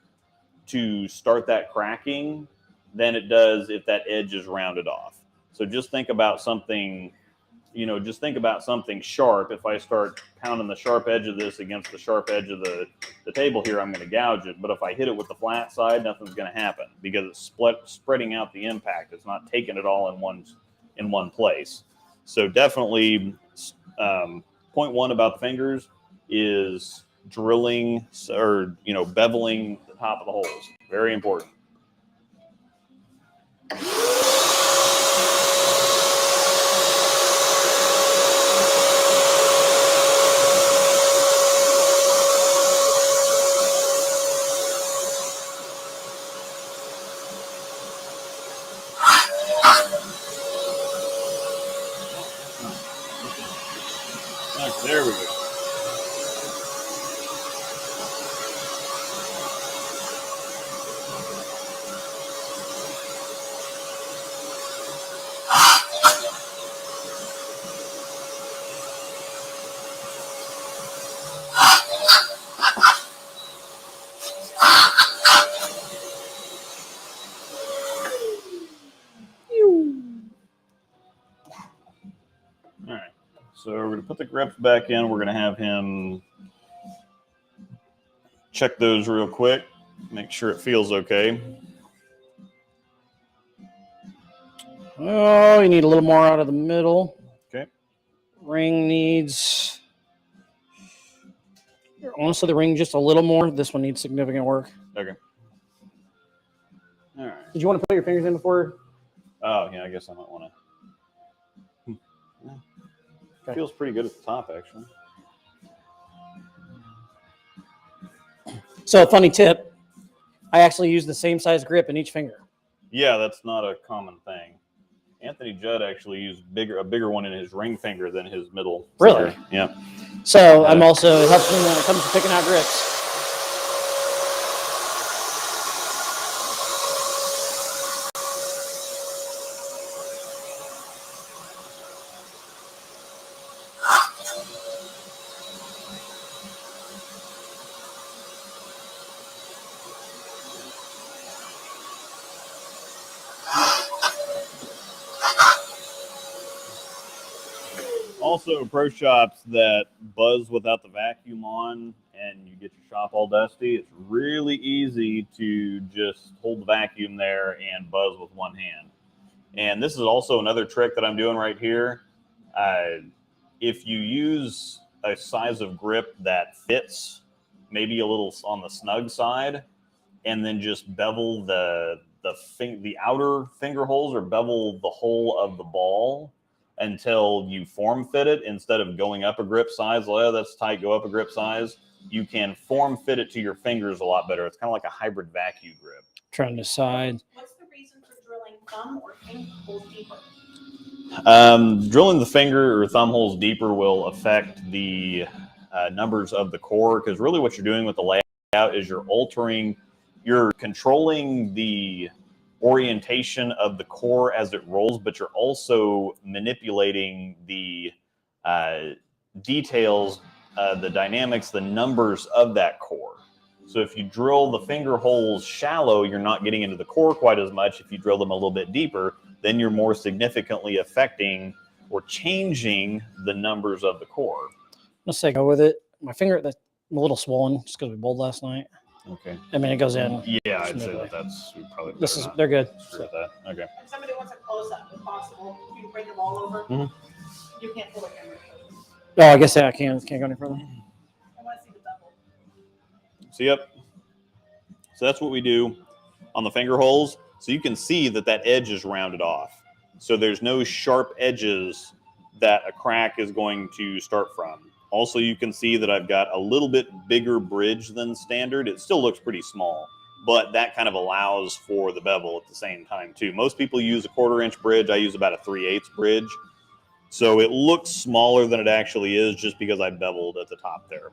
to start that cracking than it does if that edge is rounded off. So just think about something, sharp. If I start pounding the sharp edge of this against the sharp edge of the table here, I'm going to gouge it. But if I hit it with the flat side, nothing's going to happen because it's spreading out the impact. It's not taking it all in one place. So definitely, point one about the fingers is drilling or beveling the top of the holes. Very important. There we go. All right. So we're going to put the grips back in. We're going to have him check those real quick. Make sure it feels okay. Oh, you need a little more out of the middle. Okay. Ring needs, honestly, the ring just a little more. This one needs significant work. Okay. All right. Did you want to put your fingers in before? Oh, yeah, I guess I might want to. Okay. Feels pretty good at the top, actually. So, funny tip, I actually use the same size grip in each finger. Yeah, that's not a common thing. Anthony Judd actually used a bigger one in his ring finger than his middle. Really? Finger. Yeah. So I'm also, it helps me when it comes to picking out grips. Also, pro shops that buzz without the vacuum on and you get your shop all dusty, it's really easy to just hold the vacuum there and buzz with one hand. And this is also another trick that I'm doing right here. If you use a size of grip that fits maybe a little on the snug side, and then just bevel the outer finger holes or bevel the whole of the ball until you form fit it instead of going up a grip size. Oh, that's tight, go up a grip size. You can form fit it to your fingers a lot better. It's kind of like a hybrid vacuum grip. Trying to decide. What's the reason for drilling thumb or finger holes deeper? Drilling the finger or thumb holes deeper will affect the numbers of the core, because really what you're doing with the layout is you're controlling the orientation of the core as it rolls, but you're also manipulating the details, the dynamics, the numbers of that core. So if you drill the finger holes shallow, you're not getting into the core quite as much. If you drill them a little bit deeper, then you're more significantly affecting or changing the numbers of the core. Let's say go with it. My finger, that's a little swollen just because we bowled last night. Okay. I mean, it goes in. Yeah, I'd say that's we probably. They're good. Screw with that. Okay. If somebody wants a close up, if possible, you can bring them all over. You can't pull a camera. Oh, I guess I can't go any further. I want to see the double. So yep. So that's what we do on the finger holes. So you can see that edge is rounded off. So there's no sharp edges that a crack is going to start from. Also, you can see that I've got a little bit bigger bridge than standard. It still looks pretty small, but that kind of allows for the bevel at the same time too. Most people use a 1/4 inch bridge. I use about a 3/8 bridge. So it looks smaller than it actually is just because I beveled at the top there.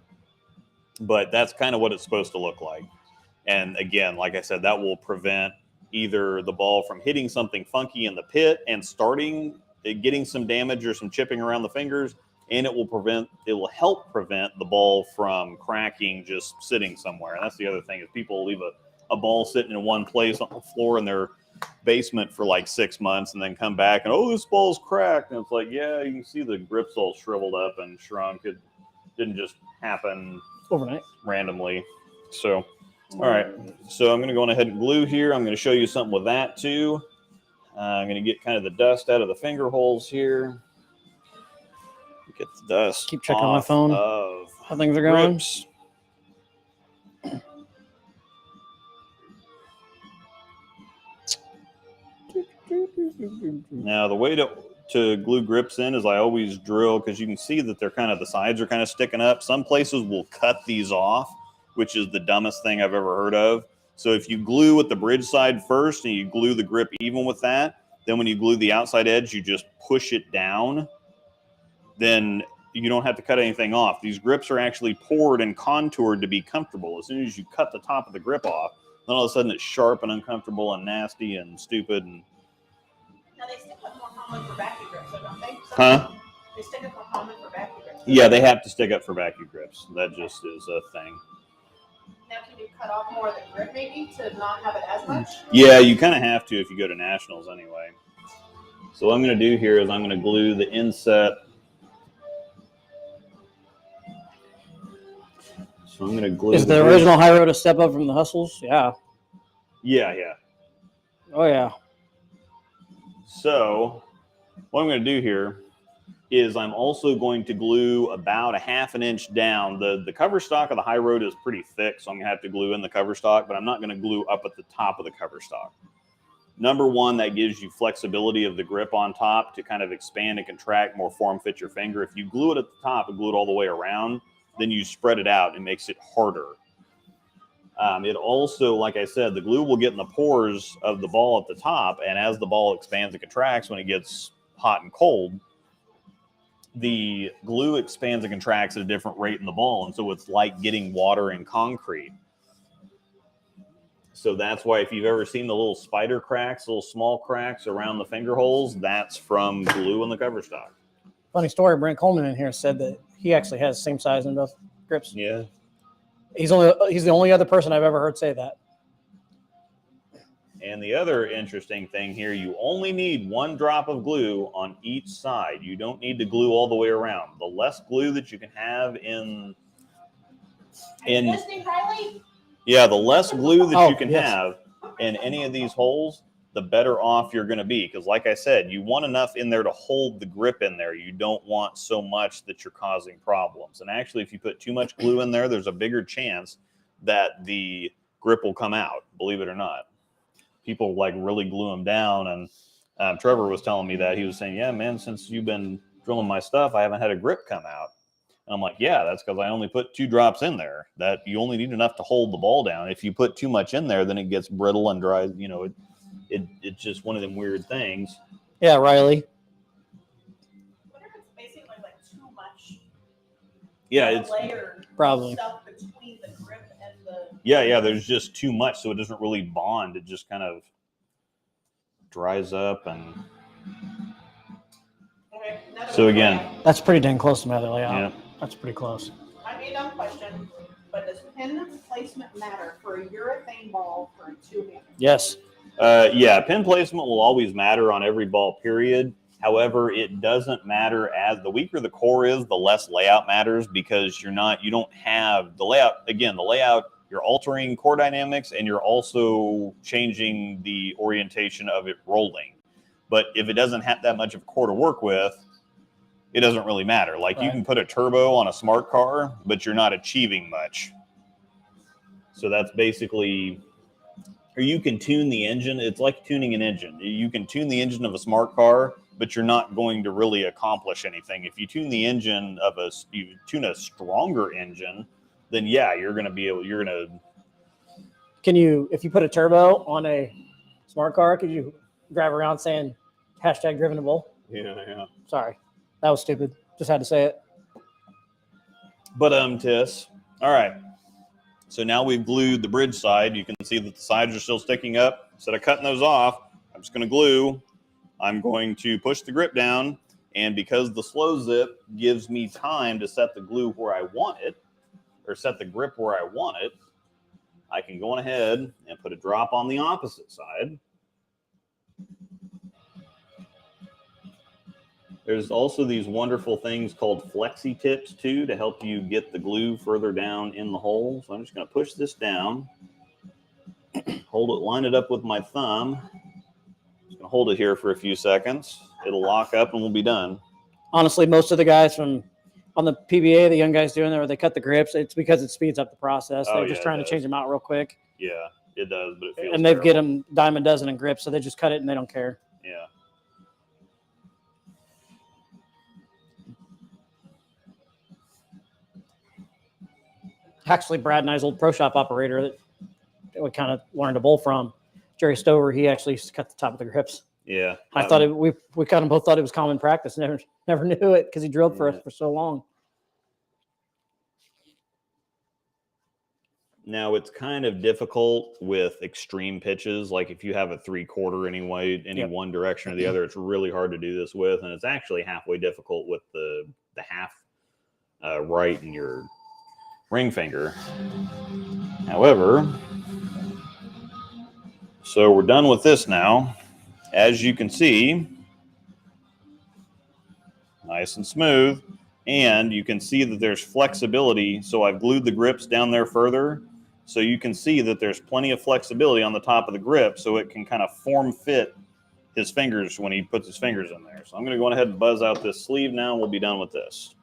But that's kind of what it's supposed to look like. And again, like I said, that will prevent either the ball from hitting something funky in the pit and getting some damage or some chipping around the fingers, and it will help prevent the ball from cracking just sitting somewhere. And that's the other thing is people leave a ball sitting in one place on the floor in their basement for like 6 months and then come back and, oh, this ball's cracked. And it's like, yeah, you can see the grip's all shriveled up and shrunk. It didn't just happen overnight randomly. So, all right. So I'm going to go on ahead and glue here. I'm going to show you something with that too. I'm going to get kind of the dust out of the finger holes here. Get the dust. Keep checking on my phone. How things are going. Grips. Now the way to glue grips in is I always drill, because you can see that the sides are kind of sticking up. Some places will cut these off, which is the dumbest thing I've ever heard of. So if you glue with the bridge side first and you glue the grip even with that, then when you glue the outside edge, you just push it down, then you don't have to cut anything off. These grips are actually poured and contoured to be comfortable. As soon as you cut the top of the grip off, then all of a sudden it's sharp and uncomfortable and nasty and stupid. And Now they stick up more common for vacuum grips, so don't they? Huh? They stick up more common for vacuum grips. Yeah, they have to stick up for vacuum grips. That just is a thing. Now can you cut off more of the grip maybe to not have it as much? Yeah, you kind of have to if you go to nationals anyway. So what I'm going to do here is I'm going to glue the inset. So I'm going to glue. Is the original Hyroad a step up from the Hustles? Yeah. Yeah. Oh, yeah. So what I'm going to do here is I'm also going to glue about a 1/2 inch down. The cover stock of the Hyroad is pretty thick, so I'm going to have to glue in the cover stock, but I'm not going to glue up at the top of the cover stock. Number one, that gives you flexibility of the grip on top to kind of expand and contract, more form fit your finger. If you glue it at the top and glue it all the way around, then you spread it out and makes it harder. It also, like I said, the glue will get in the pores of the ball at the top, and as the ball expands and contracts when it gets hot and cold, the glue expands and contracts at a different rate in the ball, and so it's like getting water in concrete. So that's why if you've ever seen the little spider cracks, little small cracks around the finger holes, that's from glue in the cover stock. Funny story, Brent Coleman in here said that he actually has the same size in both grips. Yeah. He's the only other person I've ever heard say that. And the other interesting thing here, you only need 1 drop of glue on each side. You don't need to glue all the way around. The less glue that you can have in Listening, Riley? Yeah, the less glue that you can yes. have in any of these holes, the better off you're going to be. Because like I said, you want enough in there to hold the grip in there. You don't want so much that you're causing problems. And actually, if you put too much glue in there, there's a bigger chance that the grip will come out, believe it or not. People like really glue them down. And Trevor was telling me that. He was saying, yeah, man, since you've been drilling my stuff, I haven't had a grip come out. And I'm like, yeah, that's because I only put 2 drops in there. That you only need enough to hold the ball down. If you put too much in there, then it gets brittle and dry. You know, it's just one of them weird things. Yeah, Riley. What if it's basically like too much? Yeah, it's layer probably stuff between the grip and the. Yeah. There's just too much, so it doesn't really bond. It just kind of dries up and. Okay, So again, that's pretty dang close to my other layout. Yeah. That's pretty close. Might be a dumb question, but does pin placement matter for a urethane ball for a 2-hand? Yes. Yeah, pin placement will always matter on every ball, period. However, it doesn't matter, as the weaker the core is, the less layout matters, because you don't have the layout. Again, the layout, you're altering core dynamics and you're also changing the orientation of it rolling. But if it doesn't have that much of core to work with, it doesn't really matter. Like you can put a turbo on a smart car, but you're not achieving much. So that's basically, or you can tune the engine. It's like tuning an engine. You can tune the engine of a smart car, but you're not going to really accomplish anything. If you tune the engine of you tune a stronger engine, then yeah, you're going to. Can you, if you put a turbo on a smart car, could you drive around saying hashtag driven to bull? Yeah. Sorry, that was stupid. Just had to say it. But Tiss. All right. So now we've glued the bridge side. You can see that the sides are still sticking up. Instead of cutting those off, I'm just going to glue. I'm going to push the grip down, and because the slow zip gives me time to set the glue where I want it, or set the grip where I want it, I can go on ahead and put a drop on the opposite side. There's also these wonderful things called flexi tips too, to help you get the glue further down in the hole. So I'm just going to push this down, hold it, line it up with my thumb. Just gonna hold it here for a few seconds. It'll lock up and we'll be done. Honestly, most of the guys on the PBA, the young guys doing there, where they cut the grips, it's because it speeds up the process. They're just trying to change them out real quick. Yeah, it does, but it feels and they get them dime a dozen in grips, so they just cut it and they don't care. Yeah. Actually, Brad and I's old pro shop operator that we kind of learned to bowl from, Jerry Stover, he actually used to cut the top of the grips. Yeah. I thought we kind of both thought it was common practice. Never knew it because he drilled for us for so long. Now it's kind of difficult with extreme pitches. Like if you have a 3/4 any one direction or the other, it's really hard to do this with, and it's actually halfway difficult with the half right in your ring finger. However, so we're done with this now. As you can see, nice and smooth, and you can see that there's flexibility. So I've glued the grips down there further, so you can see that there's plenty of flexibility on the top of the grip, so it can kind of form fit his fingers when he puts his fingers in there. So I'm going to go ahead and buzz out this sleeve now, and we'll be done with this.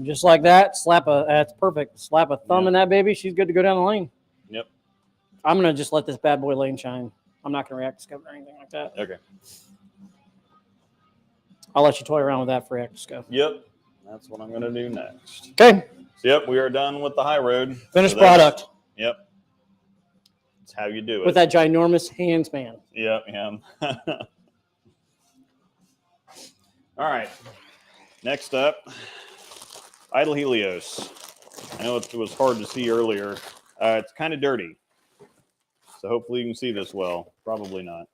Just like that, that's perfect. Slap a thumb in that baby. She's good to go down the lane. Yep. I'm going to just let this bad boy lane shine. I'm not going to Reacta Skuff or anything like that. Okay. I'll let you toy around with that for Reacta Skuff. Yep. That's what I'm going to do next. Okay. So, yep, we are done with the Hyroad. Finished product. Yep. That's how you do it. With that ginormous hand span. Yep, yeah. All right. Next up, Idol Helios. I know it was hard to see earlier. It's kind of dirty. So hopefully you can see this well. Probably not.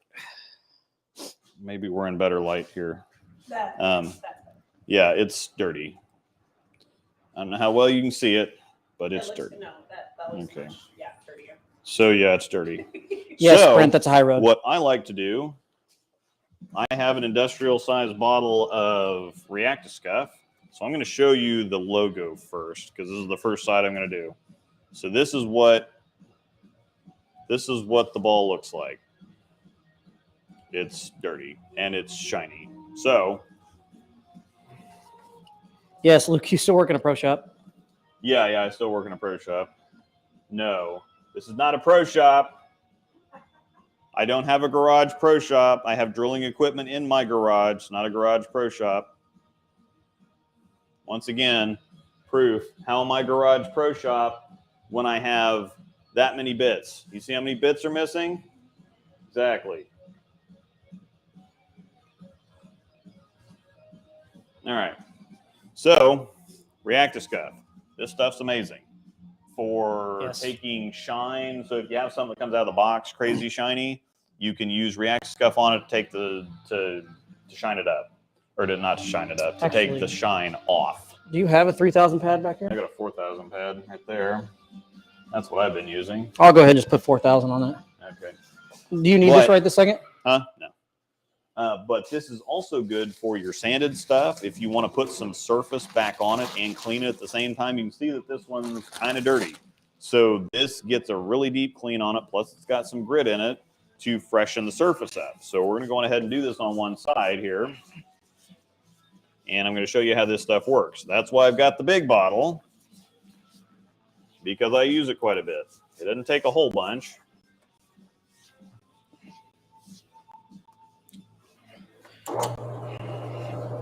Maybe we're in better light here. Yeah, it's dirty. I don't know how well you can see it, but it's dirty. No, that looks okay. Much, dirtier. So yeah, it's dirty. Yes, so, Brent, that's a Hyroad. What I like to do, I have an industrial size bottle of Reacta Skuff. So I'm going to show you the logo first, because this is the first side I'm going to do. So this is what the ball looks like. It's dirty and it's shiny. So yes, Luke, you still work in a pro shop? yeah, I still work in a pro shop. No, this is not a pro shop. I don't have a garage pro shop. I have drilling equipment in my garage, not a garage pro shop. Once again, proof. How am I garage pro shop when I have that many bits? You see how many bits are missing? Exactly. All right. So, Reacta Skuff. This stuff's amazing for taking shine. So if you have something that comes out of the box crazy shiny, you can use Reacta Skuff on it to take to shine it up, or to not to shine it up, to take the shine off. Do you have a 3,000 pad back here? I got a 4,000 pad right there. That's what I've been using. I'll go ahead and just put 4,000 on it. Okay. Do you need this right this second? Huh? No. But this is also good for your sanded stuff. If you want to put some surface back on it and clean it at the same time, you can see that this one's kind of dirty. So this gets a really deep clean on it. Plus it's got some grit in it to freshen the surface up. So we're going to go ahead and do this on one side here. And I'm going to show you how this stuff works. That's why I've got the big bottle, because I use it quite a bit. It doesn't take a whole bunch.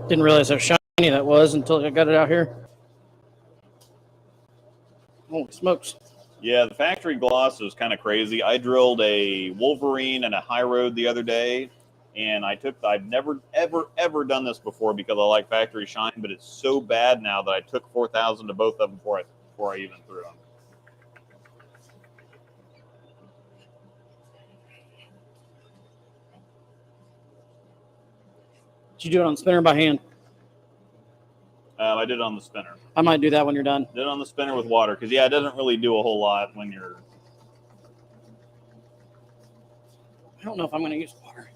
Didn't realize how shiny that was until I got it out here. Holy smokes. Yeah, the factory gloss is kind of crazy. I drilled a Wolverine and a Hyroad the other day, and I've never, ever done this before because I like factory shine, but it's so bad now that I took 4,000 to both of them before I even threw them. Did you do it on the spinner by hand? I did it on the spinner. I might do that when you're done. Did it on the spinner with water because, yeah, it doesn't really do a whole lot when you're... I don't know if I'm going to use water.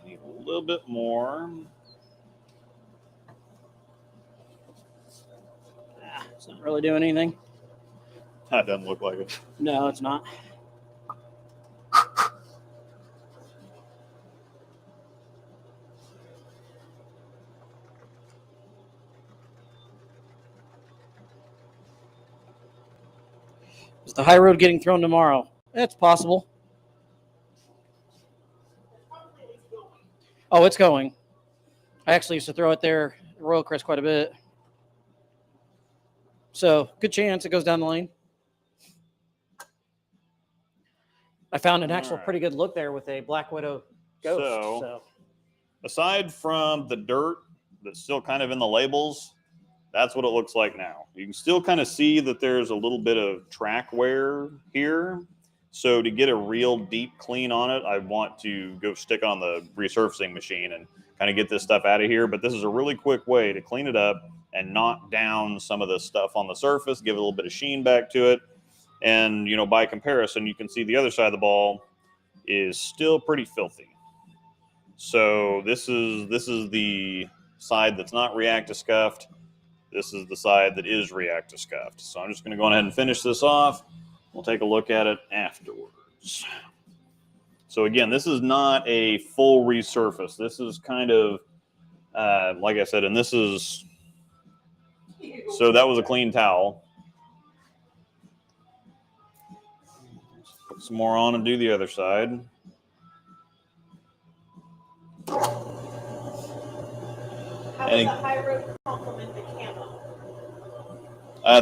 I need a little bit more. It's not really doing anything. That doesn't look like it. No, it's not. Is the Hyroad getting thrown tomorrow? It's possible. Oh, it's going. I actually used to throw it there at Royal Crest quite a bit. So, good chance it goes down the lane. I found an actual pretty good look there with a Black Widow Ghost. So, aside from the dirt that's still kind of in the labels, that's what it looks like now. You can still kind of see that there's a little bit of track wear here. So to get a real deep clean on it, I want to go stick on the resurfacing machine and kind of get this stuff out of here. But this is a really quick way to clean it up and knock down some of the stuff on the surface, give it a little bit of sheen back to it. And, you know, by comparison, you can see the other side of the ball is still pretty filthy. So this is the side that's not Reacta Scuffed. This is the side that is Reacta Scuffed. So I'm just going to go ahead and finish this off. We'll take a look at it afterwards. So again, this is not a full resurface. This is kind of, like I said, and this is, so that was a clean towel. Put some more on and do the other side. How does the Hyroad complement the camo?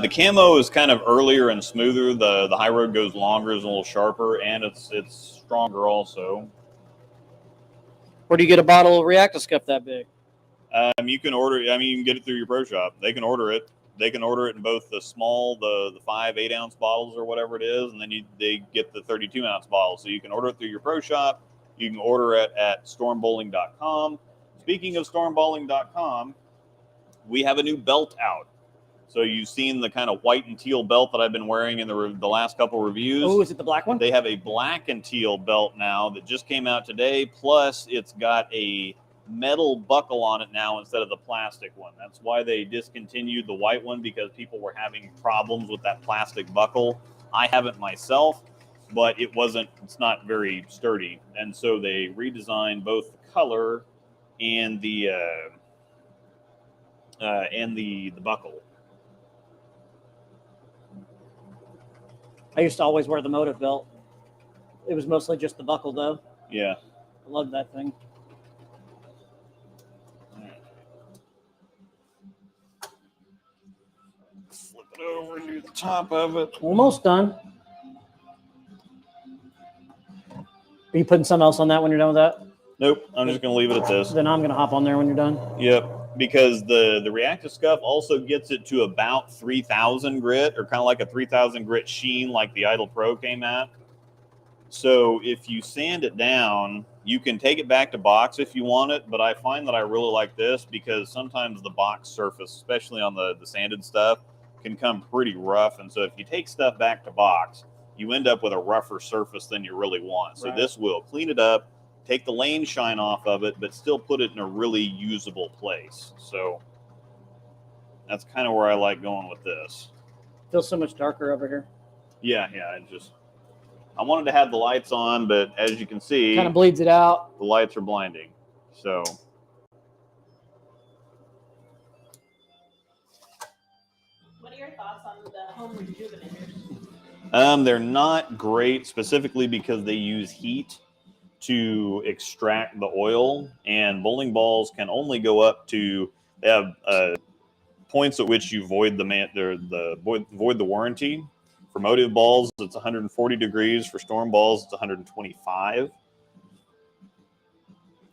The camo is kind of earlier and smoother. The Hyroad goes longer, is a little sharper, and it's stronger also. Where do you get a bottle of Reacta Skuff that big? You can order. I mean, you can get it through your pro shop. They can order it. They can order it in both the small, the 5 8-ounce bottles or whatever it is, and then they get the 32-ounce bottles. So you can order it through your pro shop. You can order it at stormbowling.com. Speaking of stormbowling.com, we have a new belt out. So you've seen the kind of white and teal belt that I've been wearing in the last couple reviews. Oh, is it the black one? They have a black and teal belt now that just came out today. Plus, it's got a metal buckle on it now instead of the plastic one. That's why they discontinued the white one, because people were having problems with that plastic buckle. I haven't myself, but it's not very sturdy. And so they redesigned both the color and the buckle. I used to always wear the motive belt. It was mostly just the buckle, though. Yeah. I love that thing. Flip it over and do the top of it. Almost done. Are you putting something else on that when you're done with that? Nope, I'm just going to leave it at this. Then I'm going to hop on there when you're done. Yep, because the Reacta Skuff also gets it to about 3,000 grit, or kind of like a 3,000 grit sheen like the Idol Pro came at. So if you sand it down, you can take it back to box if you want it, but I find that I really like this because sometimes the box surface, especially on the sanded stuff, can come pretty rough. And so if you take stuff back to box, you end up with a rougher surface than you really want. So this will clean it up, take the lane shine off of it, but still put it in a really usable place. So that's kind of where I like going with this. Feels so much darker over here. Yeah, I wanted to have the lights on, but as you can see, kind of bleeds it out. The lights are blinding. So what are your thoughts on the home rejuvenators? They're not great, specifically because they use heat to extract the oil, and bowling balls can only go up to, they have points at which you void the warranty. For motive balls, it's 140 degrees. For storm balls, it's 125.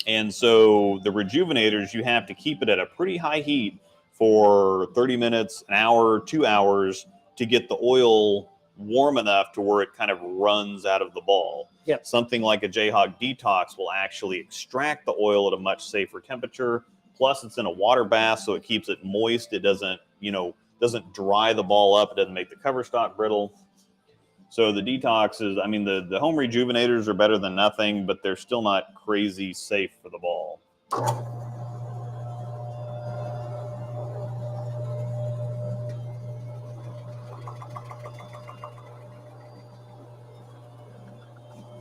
And so the rejuvenators, you have to keep it at a pretty high heat for 30 minutes, an hour, 2 hours to get the oil warm enough to where it kind of runs out of the ball. Yep. Something like a Jayhawk Detox will actually extract the oil at a much safer temperature. Plus, it's in a water bath, so it keeps it moist. It doesn't, doesn't dry the ball up. It doesn't make the cover stock brittle. So the Detox is, I mean, the home rejuvenators are better than nothing, but they're still not crazy safe for the ball.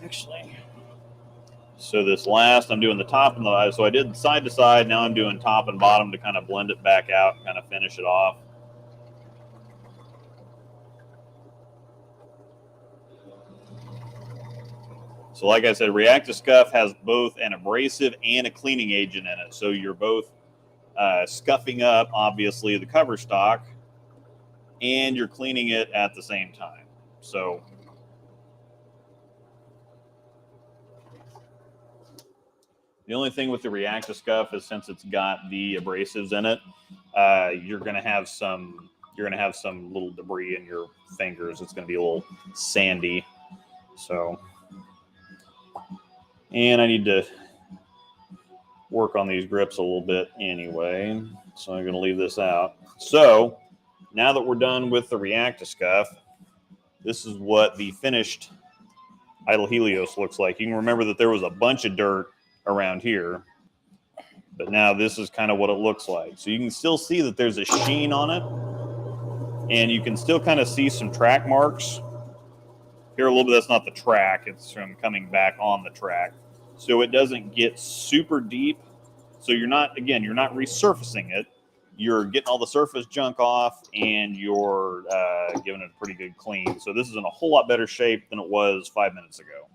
Actually. So this last, I'm doing the top and the, so I did side to side. Now I'm doing top and bottom to kind of blend it back out and kind of finish it off. So like I said, Reacta Skuff has both an abrasive and a cleaning agent in it. So you're both scuffing up, obviously, the cover stock, and you're cleaning it at the same time. So the only thing with the Reacta Skuff is since it's got the abrasives in it, you're going to have some little debris in your fingers. It's going to be a little sandy. So, and I need to work on these grips a little bit anyway. So I'm going to leave this out. So now that we're done with the Reacta Skuff, this is what the finished Idol Helios looks like. You can remember that there was a bunch of dirt around here, but now this is kind of what it looks like. So you can still see that there's a sheen on it, and you can still kind of see some track marks here a little bit. That's not the track, it's from coming back on the track. So it doesn't get super deep. So you're not resurfacing it. You're getting all the surface junk off, and you're giving it a pretty good clean. So this is in a whole lot better shape than it was 5 minutes ago.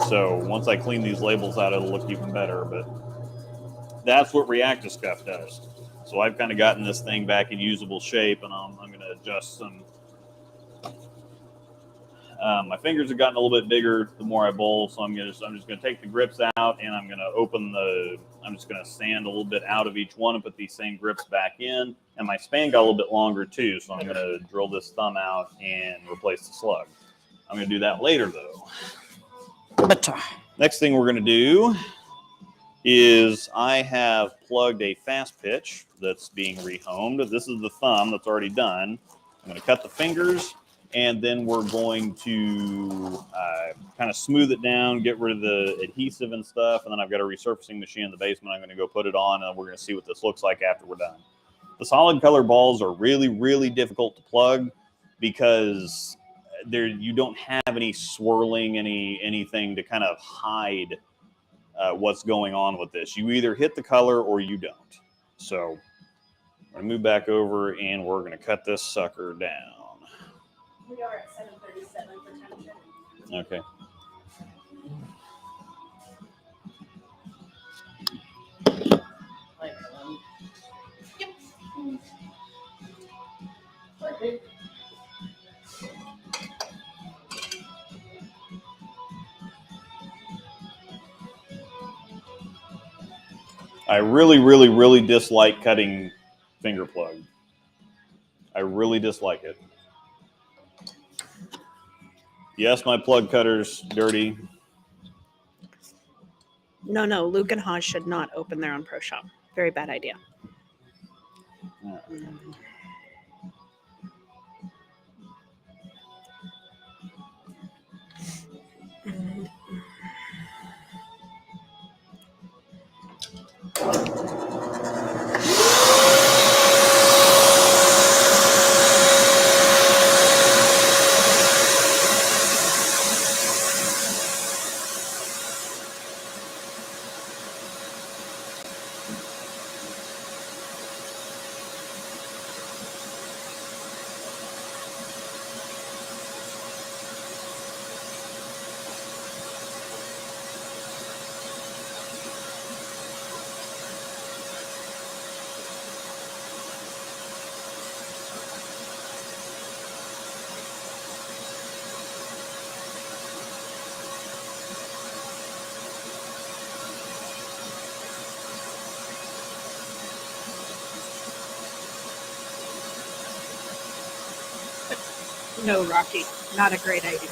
So once I clean these labels out, it'll look even better. But that's what Reacta Skuff does. So I've kind of gotten this thing back in usable shape, and I'm going to adjust some. My fingers have gotten a little bit bigger the more I bowl, so I'm just going to take the grips out, and I'm going to I'm just going to sand a little bit out of each one and put these same grips back in. And my span got a little bit longer too, so I'm going to drill this thumb out and replace the slug. I'm going to do that later though. Next thing we're going to do is I have plugged a fast pitch that's being rehomed. This is the thumb that's already done. I'm going to cut the fingers, and then we're going to kind of smooth it down, get rid of the adhesive and stuff, and then I've got a resurfacing machine in the basement. I'm going to go put it on, and we're going to see what this looks like after we're done. The solid color balls are really, really difficult to plug because you don't have any swirling, anything to kind of hide what's going on with this. You either hit the color or you don't. So I'm going to move back over, and we're going to cut this sucker down. We are at 7:37 for time check. Okay. Yep. Okay. I really, really, really dislike cutting finger plug. I really dislike it. Yes, my plug cutter's dirty. No, Luke and Hodge should not open their own pro shop. Very bad idea. No, Rocky, not a great idea.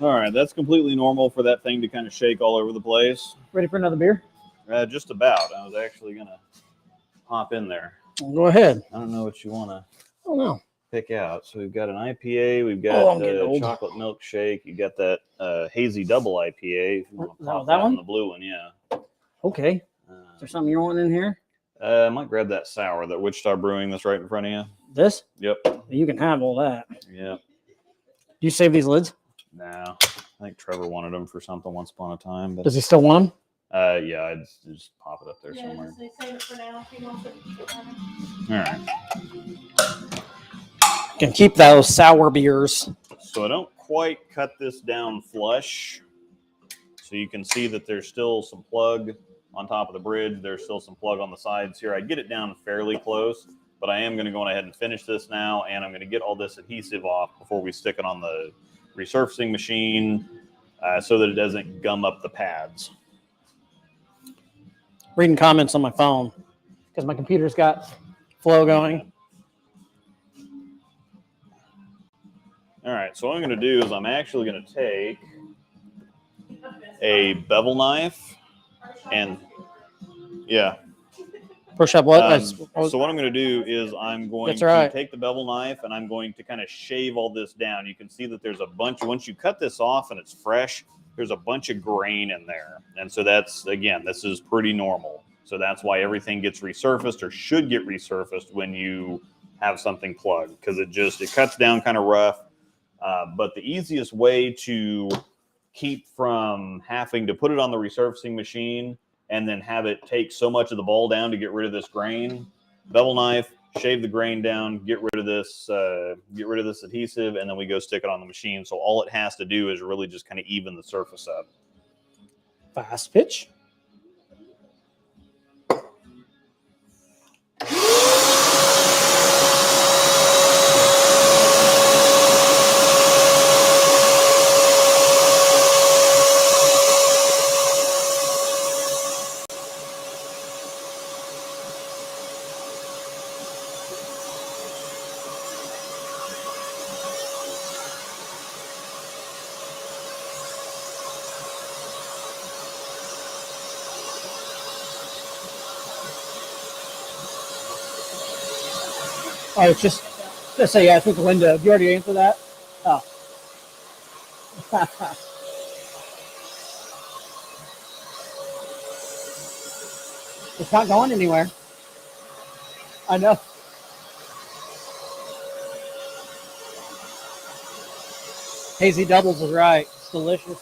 All right, that's completely normal for that thing to kind of shake all over the place. Ready for another beer? Just about. I was actually going to hop in there. Well, go ahead. I don't know what you want to Oh, no. pick out. So we've got an IPA. We've got the chocolate milkshake. You got that hazy double IPA. If you want to pop that one? The blue one, yeah. Okay. Is there something you're wanting in here? I might grab that sour, that Wichita Brewing that's right in front of you. This? Yep. You can have all that. Yep. Do you save these lids? No. I think Trevor wanted them for something once upon a time. But Does he still want them? yeah, I'd just pop it up there somewhere. Just save it for now if he wants it. All right. Can keep those sour beers. So I don't quite cut this down flush. So you can see that there's still some plug on top of the bridge. There's still some plug on the sides here. I get it down fairly close, but I am going to go ahead and finish this now, and I'm going to get all this adhesive off before we stick it on the resurfacing machine so that it doesn't gum up the pads. Reading comments on my phone because my computer's got flow going. All right, so what I'm going to do is I'm actually going to take a bevel knife and, yeah. Pro shop what? So what I'm going to do is I'm going to take the bevel knife and I'm going to kind of shave all this down. You can see that there's a bunch. Once you cut this off and it's fresh, there's a bunch of grain in there. And so that's, again, this is pretty normal. So that's why everything gets resurfaced or should get resurfaced when you have something plugged, because it cuts down kind of rough. But the easiest way to keep from having to put it on the resurfacing machine and then have it take so much of the ball down to get rid of this grain, bevel knife, shave the grain down, get rid of this adhesive, and then we go stick it on the machine. So all it has to do is really just kind of even the surface up. Fast pitch. Oh, it's just say yeah, I think Linda. You already answered that? Oh. It's not going anywhere. I know. Hazy doubles is right. It's delicious.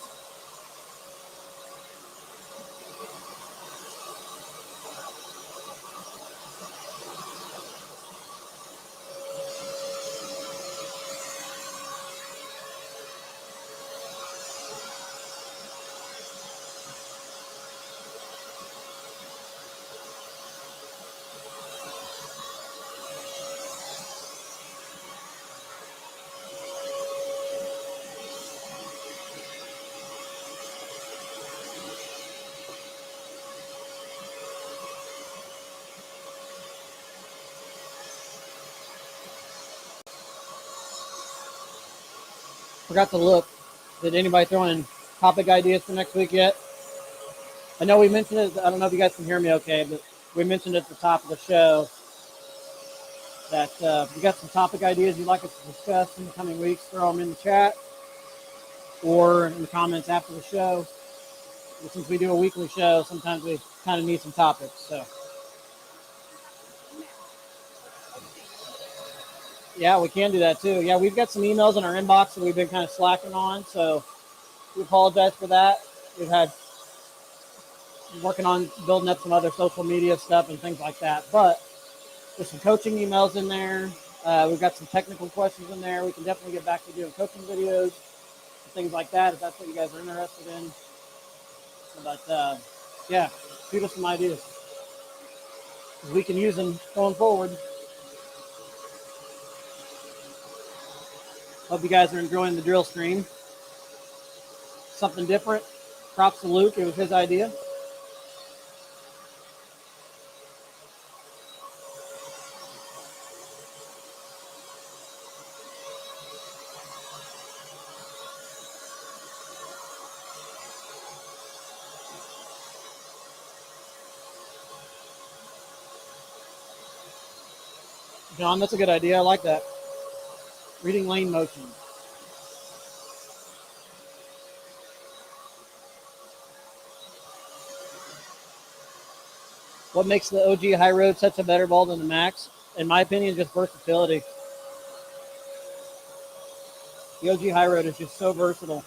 Forgot to look. Did anybody throw in topic ideas for next week yet? I know we mentioned it. I don't know if you guys can hear me okay, but we mentioned at the top of the show that if you got some topic ideas you'd like us to discuss in the coming weeks, throw them in the chat or in the comments after the show. But since we do a weekly show, sometimes we kind of need some topics. So, yeah, we can do that too. Yeah, we've got some emails in our inbox that we've been kind of slacking on. So we apologize for that. We've had working on building up some other social media stuff and things like that. But there's some coaching emails in there. We've got some technical questions in there. We can definitely get back to doing coaching videos and things like that if that's what you guys are interested in. But, yeah, shoot us some ideas. We can use them going forward. Hope you guys are enjoying the drill stream. Something different. Props to Luke. It was his idea. John, that's a good idea. I like that. Reading lane motion. What makes the OG Hyroad such a better ball than the Max? In my opinion, just versatility. The OG Hyroad is just so versatile.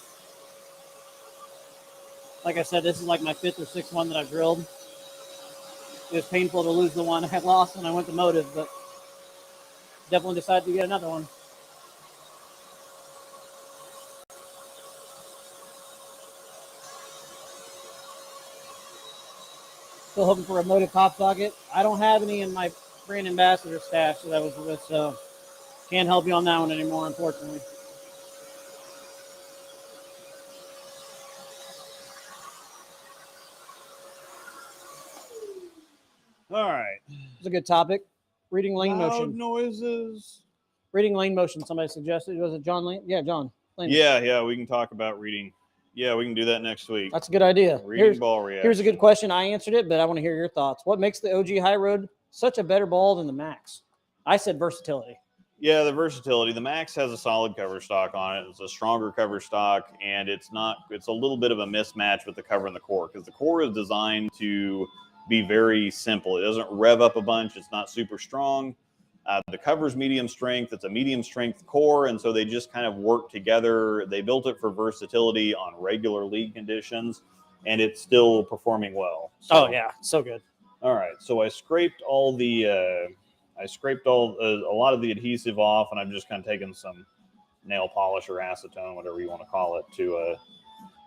Like I said, this is like my 5th or 6th one that I've drilled. It was painful to lose the one I had lost when I went to Motive, but definitely decided to get another one. Still hoping for a Motive pop socket. I don't have any in my brand ambassador stash that I was with, so can't help you on that one anymore, unfortunately. All right. It's a good topic. Reading lane Loud motion. noises. Reading lane motion. Somebody suggested. Was it John Lane? Yeah, John. Lane. Yeah, we can talk about reading. Yeah, we can do that next week. That's a good idea. Reading ball reaction. Here's a good question. I answered it, but I want to hear your thoughts. What makes the OG Hyroad such a better ball than the Max? I said versatility. Yeah, the versatility. The Max has a solid cover stock on it. It's a stronger cover stock, and it's a little bit of a mismatch with the cover and the core because the core is designed to be very simple. It doesn't rev up a bunch. It's not super strong. The cover's medium strength. It's a medium strength core, and so they just kind of work together. They built it for versatility on regular league conditions, and it's still performing well. So, oh yeah, so good. All right, so I scraped a lot of the adhesive off, and I'm just kind of taking some nail polish or acetone, whatever you want to call it, to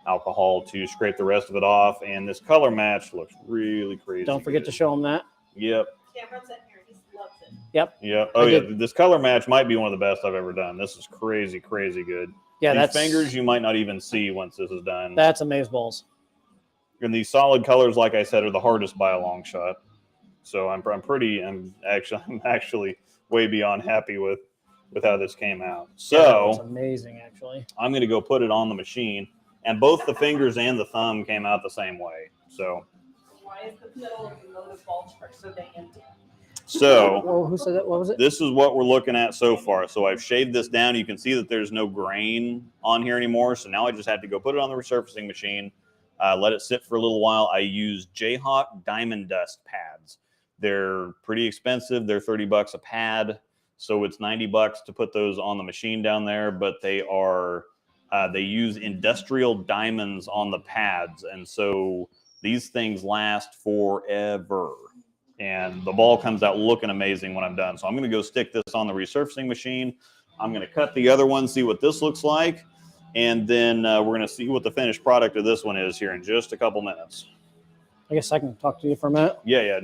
alcohol to scrape the rest of it off. And this color match looks really crazy. Don't forget to show them that. Yep. Cameron's in here. He loves it. Yep. Yep. Oh yeah, this color match might be one of the best I've ever done. This is crazy, crazy good. Yeah, these fingers you might not even see once this is done. That's amazeballs. And these solid colors, like I said, are the hardest by a long shot. So I'm actually way beyond happy with how this came out. So yeah, that's amazing, actually. I'm going to go put it on the machine, and both the fingers and the thumb came out the same way. So Why is the middle of the Motive ball chart so dang empty? So well, who said that? What was it? This is what we're looking at so far. So I've shaved this down. You can see that there's no grain on here anymore. So now I just have to go put it on the resurfacing machine, let it sit for a little while. I use Jayhawk Diamond Dust pads. They're pretty expensive. They're $30 a pad. So it's $90 to put those on the machine down there. But they are, they use industrial diamonds on the pads. And so these things last forever. And the ball comes out looking amazing when I'm done. So I'm going to go stick this on the resurfacing machine. I'm going to cut the other one, see what this looks like. And then we're going to see what the finished product of this one is here in just a couple minutes. I guess I can talk to you for a minute. Yeah,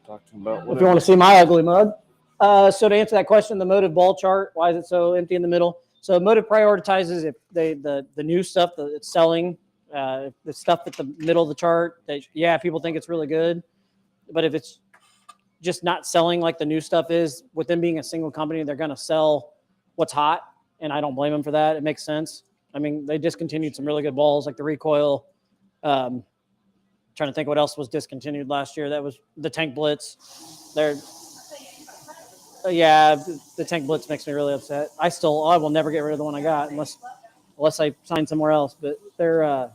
talk to him about whatever. If you want to see my ugly mug. So to answer that question, the Motive ball chart, why is it so empty in the middle? So Motive prioritizes if the new stuff that it's selling, the stuff at the middle of the chart, that, yeah, people think it's really good. But if it's just not selling like the new stuff is, with them being a single company, they're going to sell what's hot. And I don't blame them for that. It makes sense. I mean, they discontinued some really good balls like the recoil. Trying to think what else was discontinued last year. That was the Tank Blitz. They're yeah, the Tank Blitz makes me really upset. I will never get rid of the one I got unless I sign somewhere else. But they're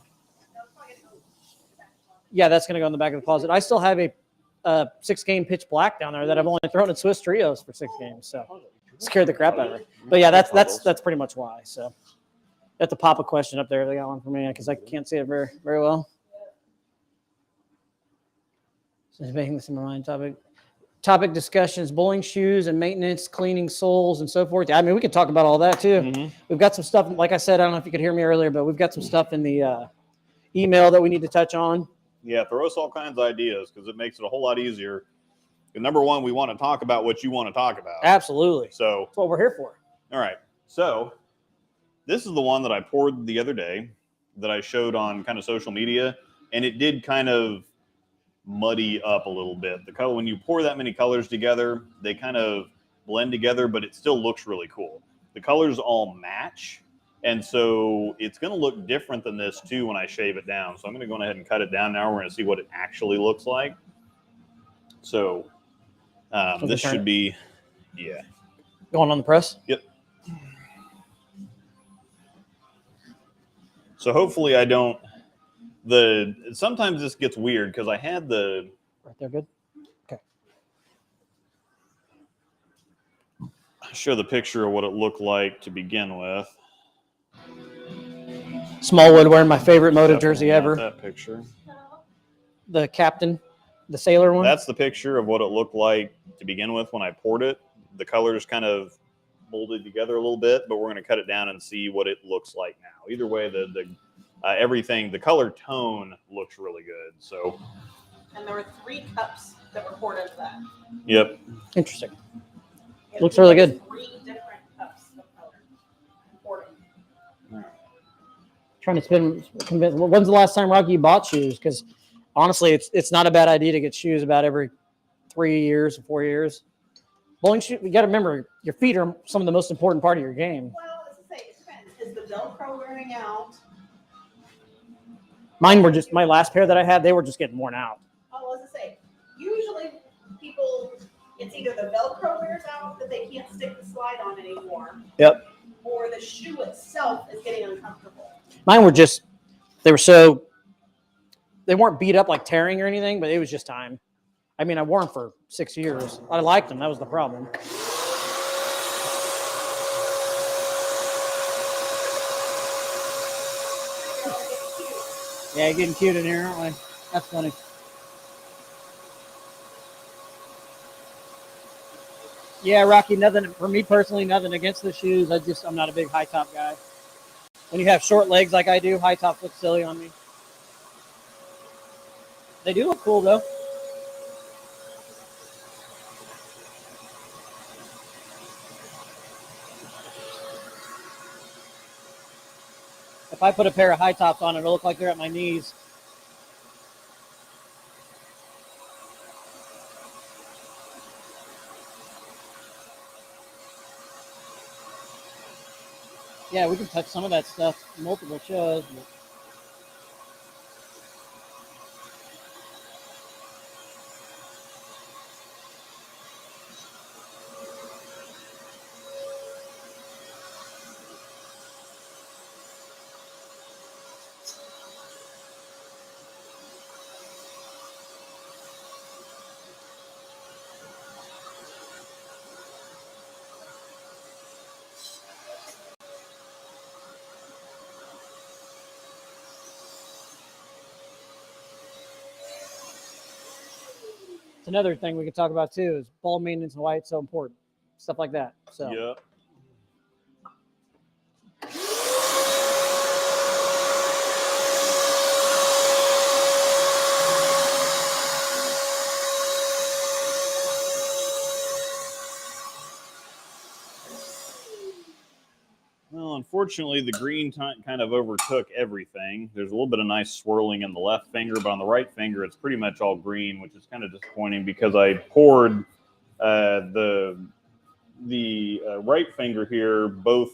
yeah, that's going to go in the back of the closet. I still have a 6-game pitch black down there that I've only thrown in Swiss trios for 6 games. So scared the crap out of me. But yeah, that's pretty much why. So you have to pop a question up there. They got one for me because I can't see it very very well. So making this in my mind topic discussions, bowling shoes and maintenance, cleaning soles and so forth. I mean, we could talk about all that too. Mm-hmm. We've got some stuff. Like I said, I don't know if you could hear me earlier, but we've got some stuff in the email that we need to touch on. Yeah, throw us all kinds of ideas because it makes it a whole lot easier. And number one, we want to talk about what you want to talk about. Absolutely. So that's what we're here for. All right. So this is the one that I poured the other day that I showed on kind of social media, and it did kind of muddy up a little bit. The color, when you pour that many colors together, they kind of blend together, but it still looks really cool. The colors all match. And so it's going to look different than this too when I shave it down. So I'm going to go ahead and cut it down now. We're going to see what it actually looks like. So this should be, yeah. Going on the press? Yep. So hopefully I don't, sometimes this gets weird because I had the. Right there, good? Okay. Show the picture of what it looked like to begin with. Smallwood wearing my favorite moto jersey ever. That picture. The captain, the sailor one. That's the picture of what it looked like to begin with when I poured it. The colors kind of molded together a little bit, but we're going to cut it down and see what it looks like now. Either way, everything, the color tone looks really good. So. And there were 3 cups that were poured into that. Yep. Interesting. Looks really good. 3 different cups of color poured in. Trying to convince. When's the last time, Rocky, you bought shoes? Because honestly, it's not a bad idea to get shoes about every 3 years or 4 years. Bowling shoes, you got to remember, your feet are some of the most important part of your game. Well, as I say, it depends. Is the Velcro wearing out? Mine were just, my last pair that I had, they were just getting worn out. Oh, as I say, usually people, it's either the Velcro wears out that they can't stick the slide on anymore. Yep. Or the shoe itself is getting uncomfortable. Mine were just, they weren't beat up like tearing or anything, but it was just time. I mean, I wore them for 6 years. I liked them. That was the problem. Yeah, getting cute in here, aren't we? That's funny. Yeah, Rocky, nothing, for me personally, nothing against the shoes. I'm not a big high top guy. When you have short legs like I do, high tops look silly on me. They do look cool, though. If I put a pair of high tops on, it'll look like they're at my knees. Yeah, we can touch some of that stuff in multiple shows. But... It's another thing we could talk about too is ball maintenance and why it's so important, stuff like that. So. Yeah. Well, unfortunately, the green kind of overtook everything. There's a little bit of nice swirling in the left finger, but on the right finger, it's pretty much all green, which is kind of disappointing because I poured the right finger here, both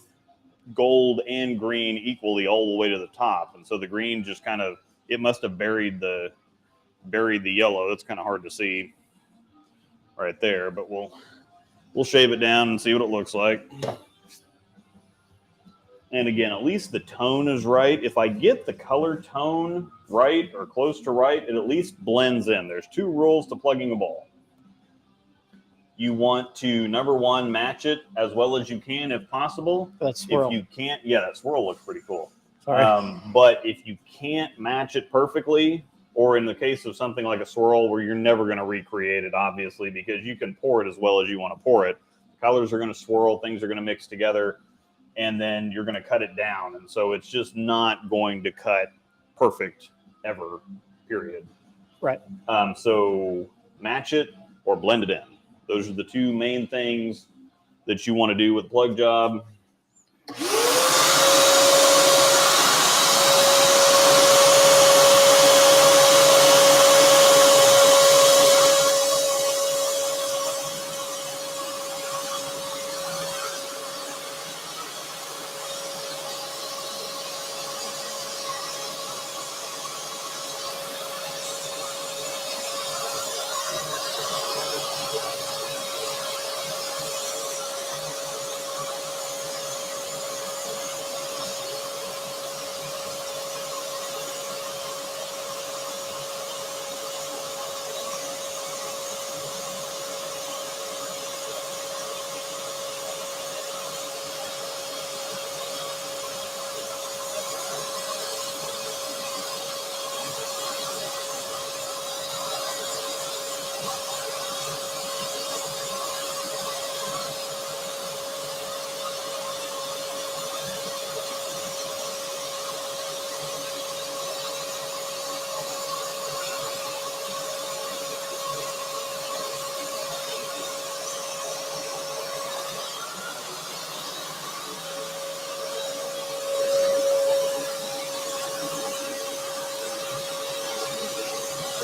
gold and green equally all the way to the top, and so the green just kind of, it must have buried the yellow. That's kind of hard to see right there, but we'll shave it down and see what it looks like. And again, at least the tone is right. If I get the color tone right or close to right, it at least blends in. There's 2 rules to plugging a ball. You want to, number one, match it as well as you can if possible. That swirl. If you can't, yeah, that swirl looks pretty cool. Sorry. But if you can't match it perfectly, or in the case of something like a swirl where you're never going to recreate it, obviously, because you can pour it as well as you want to pour it. Colors are going to swirl, things are going to mix together, and then you're going to cut it down. And so it's just not going to cut perfect ever, period. Right. So match it or blend it in. Those are the 2 main things that you want to do with a plug job.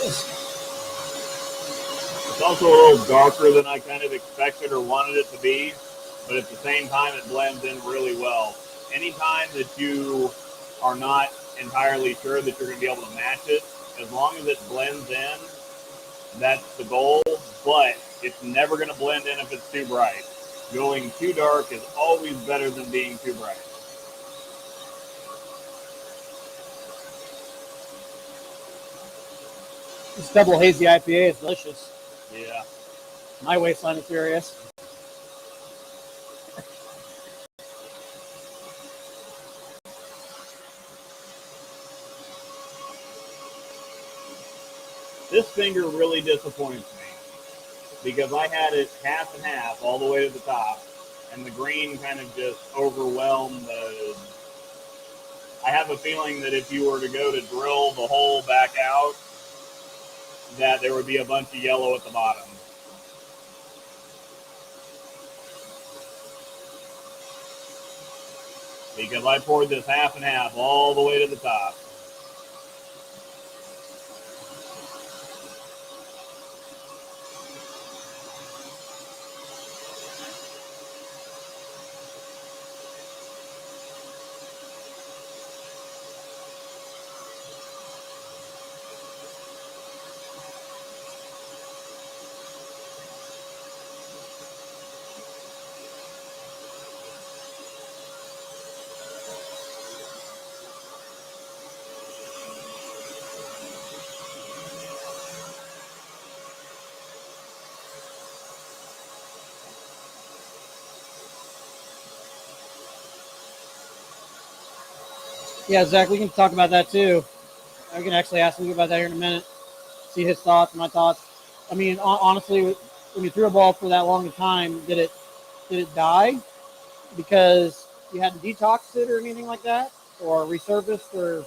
It's also a little darker than I kind of expected or wanted it to be, but at the same time, it blends in really well. Anytime that you are not entirely sure that you're going to be able to match it, as long as it blends in, that's the goal, but it's never going to blend in if it's too bright. Going too dark is always better than being too bright. This double hazy IPA is delicious. Yeah. My waistline is furious. This finger really disappoints me because I had it half and half all the way to the top, and the green kind of just overwhelmed the... I have a feeling that if you were to go to drill the hole back out, that there would be a bunch of yellow at the bottom. Because I poured this half and half all the way to the top. Yeah, Zach, we can talk about that too. I can actually ask him about that here in a minute. See his thoughts, my thoughts. I mean, honestly, when you threw a ball for that long a time, did it die because you hadn't detoxed it or anything like that, or resurfaced, or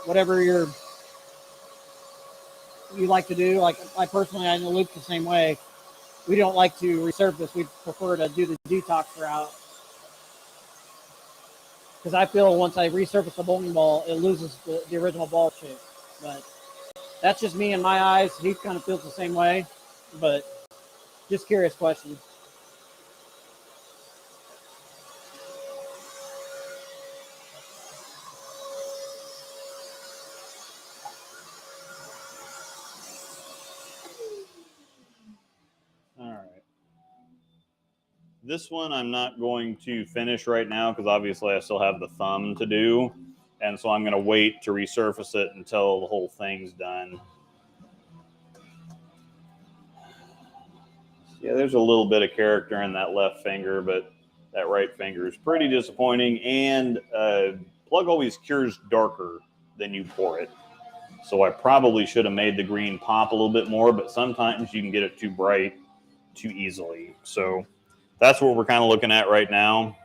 whatever you like to do? Like I personally, I know Luke's the same way. We don't like to resurface. We prefer to do the detox route. Because I feel once I resurface the bowling ball, it loses the original ball shape. But that's just me in my eyes. He kind of feels the same way. But just curious question. This one I'm not going to finish right now because obviously I still have the thumb to do. And so I'm going to wait to resurface it until the whole thing's done. Yeah, there's a little bit of character in that left finger, but that right finger is pretty disappointing. And plug always cures darker than you pour it. So I probably should have made the green pop a little bit more, but sometimes you can get it too bright too easily. So that's what we're kind of looking at right now.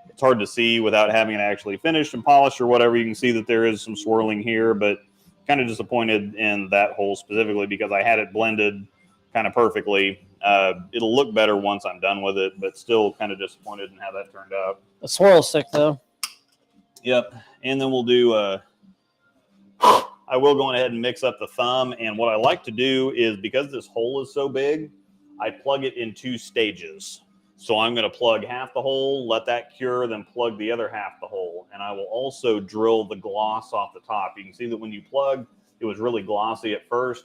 It's hard to see without having it actually finished and polished or whatever. You can see that there is some swirling here, but kind of disappointed in that hole specifically because I had it blended kind of perfectly. It'll look better once I'm done with it, but still kind of disappointed in how that turned out. The swirl stick, though. Yep. And then we'll do, I will go ahead and mix up the thumb. And what I like to do is because this hole is so big, I plug it in 2 stages. So I'm going to plug half the hole, let that cure, then plug the other half the hole. And I will also drill the gloss off the top. You can see that when you plug, it was really glossy at first.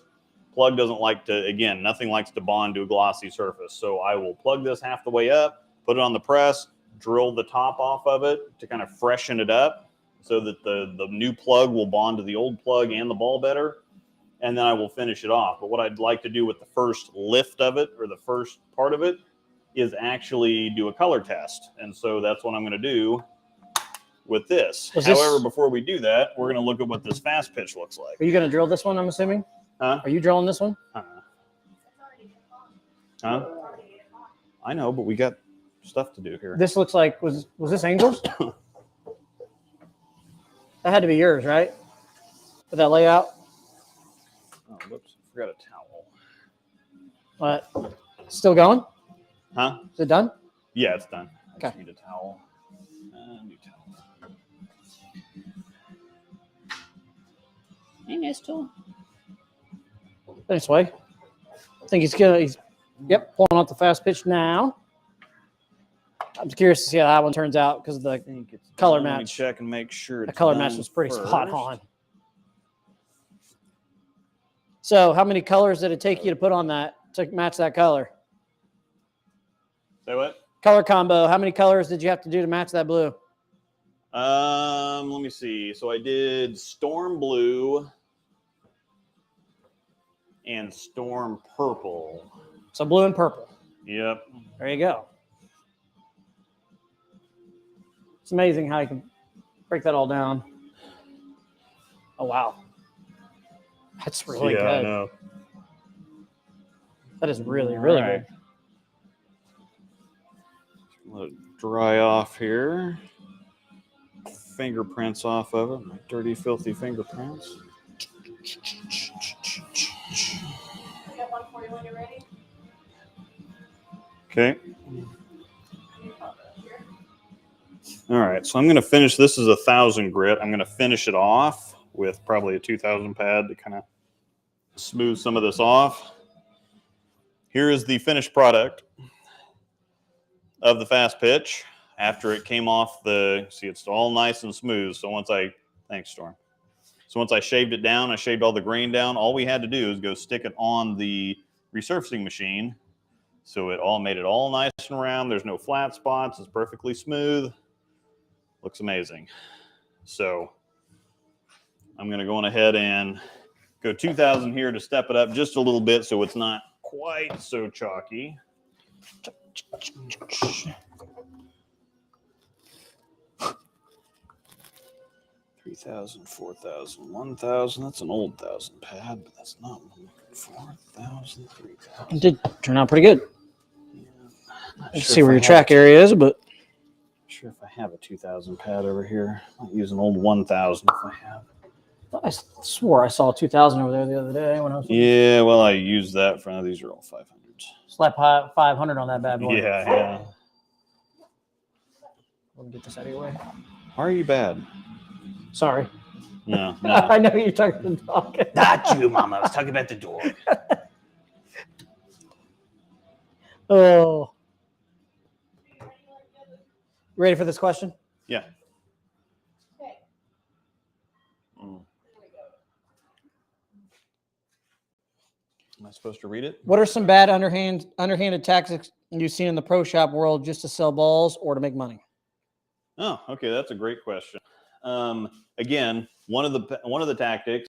Plug doesn't like to, again, nothing likes to bond to a glossy surface. So I will plug this half the way up, put it on the press, drill the top off of it to kind of freshen it up so that the new plug will bond to the old plug and the ball better. And then I will finish it off. But what I'd like to do with the first lift of it or the first part of it is actually do a color test. And so that's what I'm going to do with this. However, before we do that, we're going to look at what this fast pitch looks like. Are you going to drill this one, I'm assuming? Huh? Are you drilling this one? Huh? I know, but we got stuff to do here. This looks like, was this Angel's? That had to be yours, right? With that layout? Oh, whoops. I forgot a towel. What? Still going? Huh? Is it done? Yeah, it's done. I Okay. just need a towel. New towel. Hey, Mistel. This way. I think he's yep, pulling out the fast pitch now. I'm curious to see how that one turns out because the color Let me match. check and make sure The it's color done match was pretty first. spot on. So how many colors did it take you to put on that to match that color? Say what? Color combo. How many colors did you have to do to match that blue? Let me see. So I did storm blue and storm purple. So blue and purple. Yep. There you go. It's amazing how you can break that all down. Oh, wow. That's really good. I know. That is really, really good. Let it dry off here. Fingerprints off of it. My dirty, filthy fingerprints. I got one for you when you're ready. Okay. All right. So I'm going to finish. This is 1,000 grit. I'm going to finish it off with probably a 2,000 pad to kind of smooth some of this off. Here is the finished product of the fast pitch after it came off the, see, it's all nice and smooth. So thanks, Storm. So once I shaved it down, I shaved all the grain down. All we had to do is go stick it on the resurfacing machine. So it all made it all nice and round. There's no flat spots. It's perfectly smooth. Looks amazing. So I'm going to go on ahead and go 2,000 here to step it up just a little bit so it's not quite so chalky. 3,000, 4,000, 1,000. That's an old 1,000 pad, but that's not what I'm looking for. 1,000, 3,000. It did turn out pretty good. Yeah, Let's see where your track area is, but not sure if I have a 2,000 pad over here. I'll use an old 1,000 if I have. I swore I saw 2,000 over there the other day when I was. Yeah, well, I used that for these are all 500s. Slap 500 on that bad boy. Yeah. Let me get this out of your way. Why are you bad? Sorry. No. I know you're talking to the dog. Not you, Mama. I was talking about the dog. Oh. Ready for this question? Yeah. Okay. Mm. Am I supposed to read it? What are some bad underhanded tactics you've seen in the pro shop world just to sell balls or to make money? Oh, okay, that's a great question. Again, one of the tactics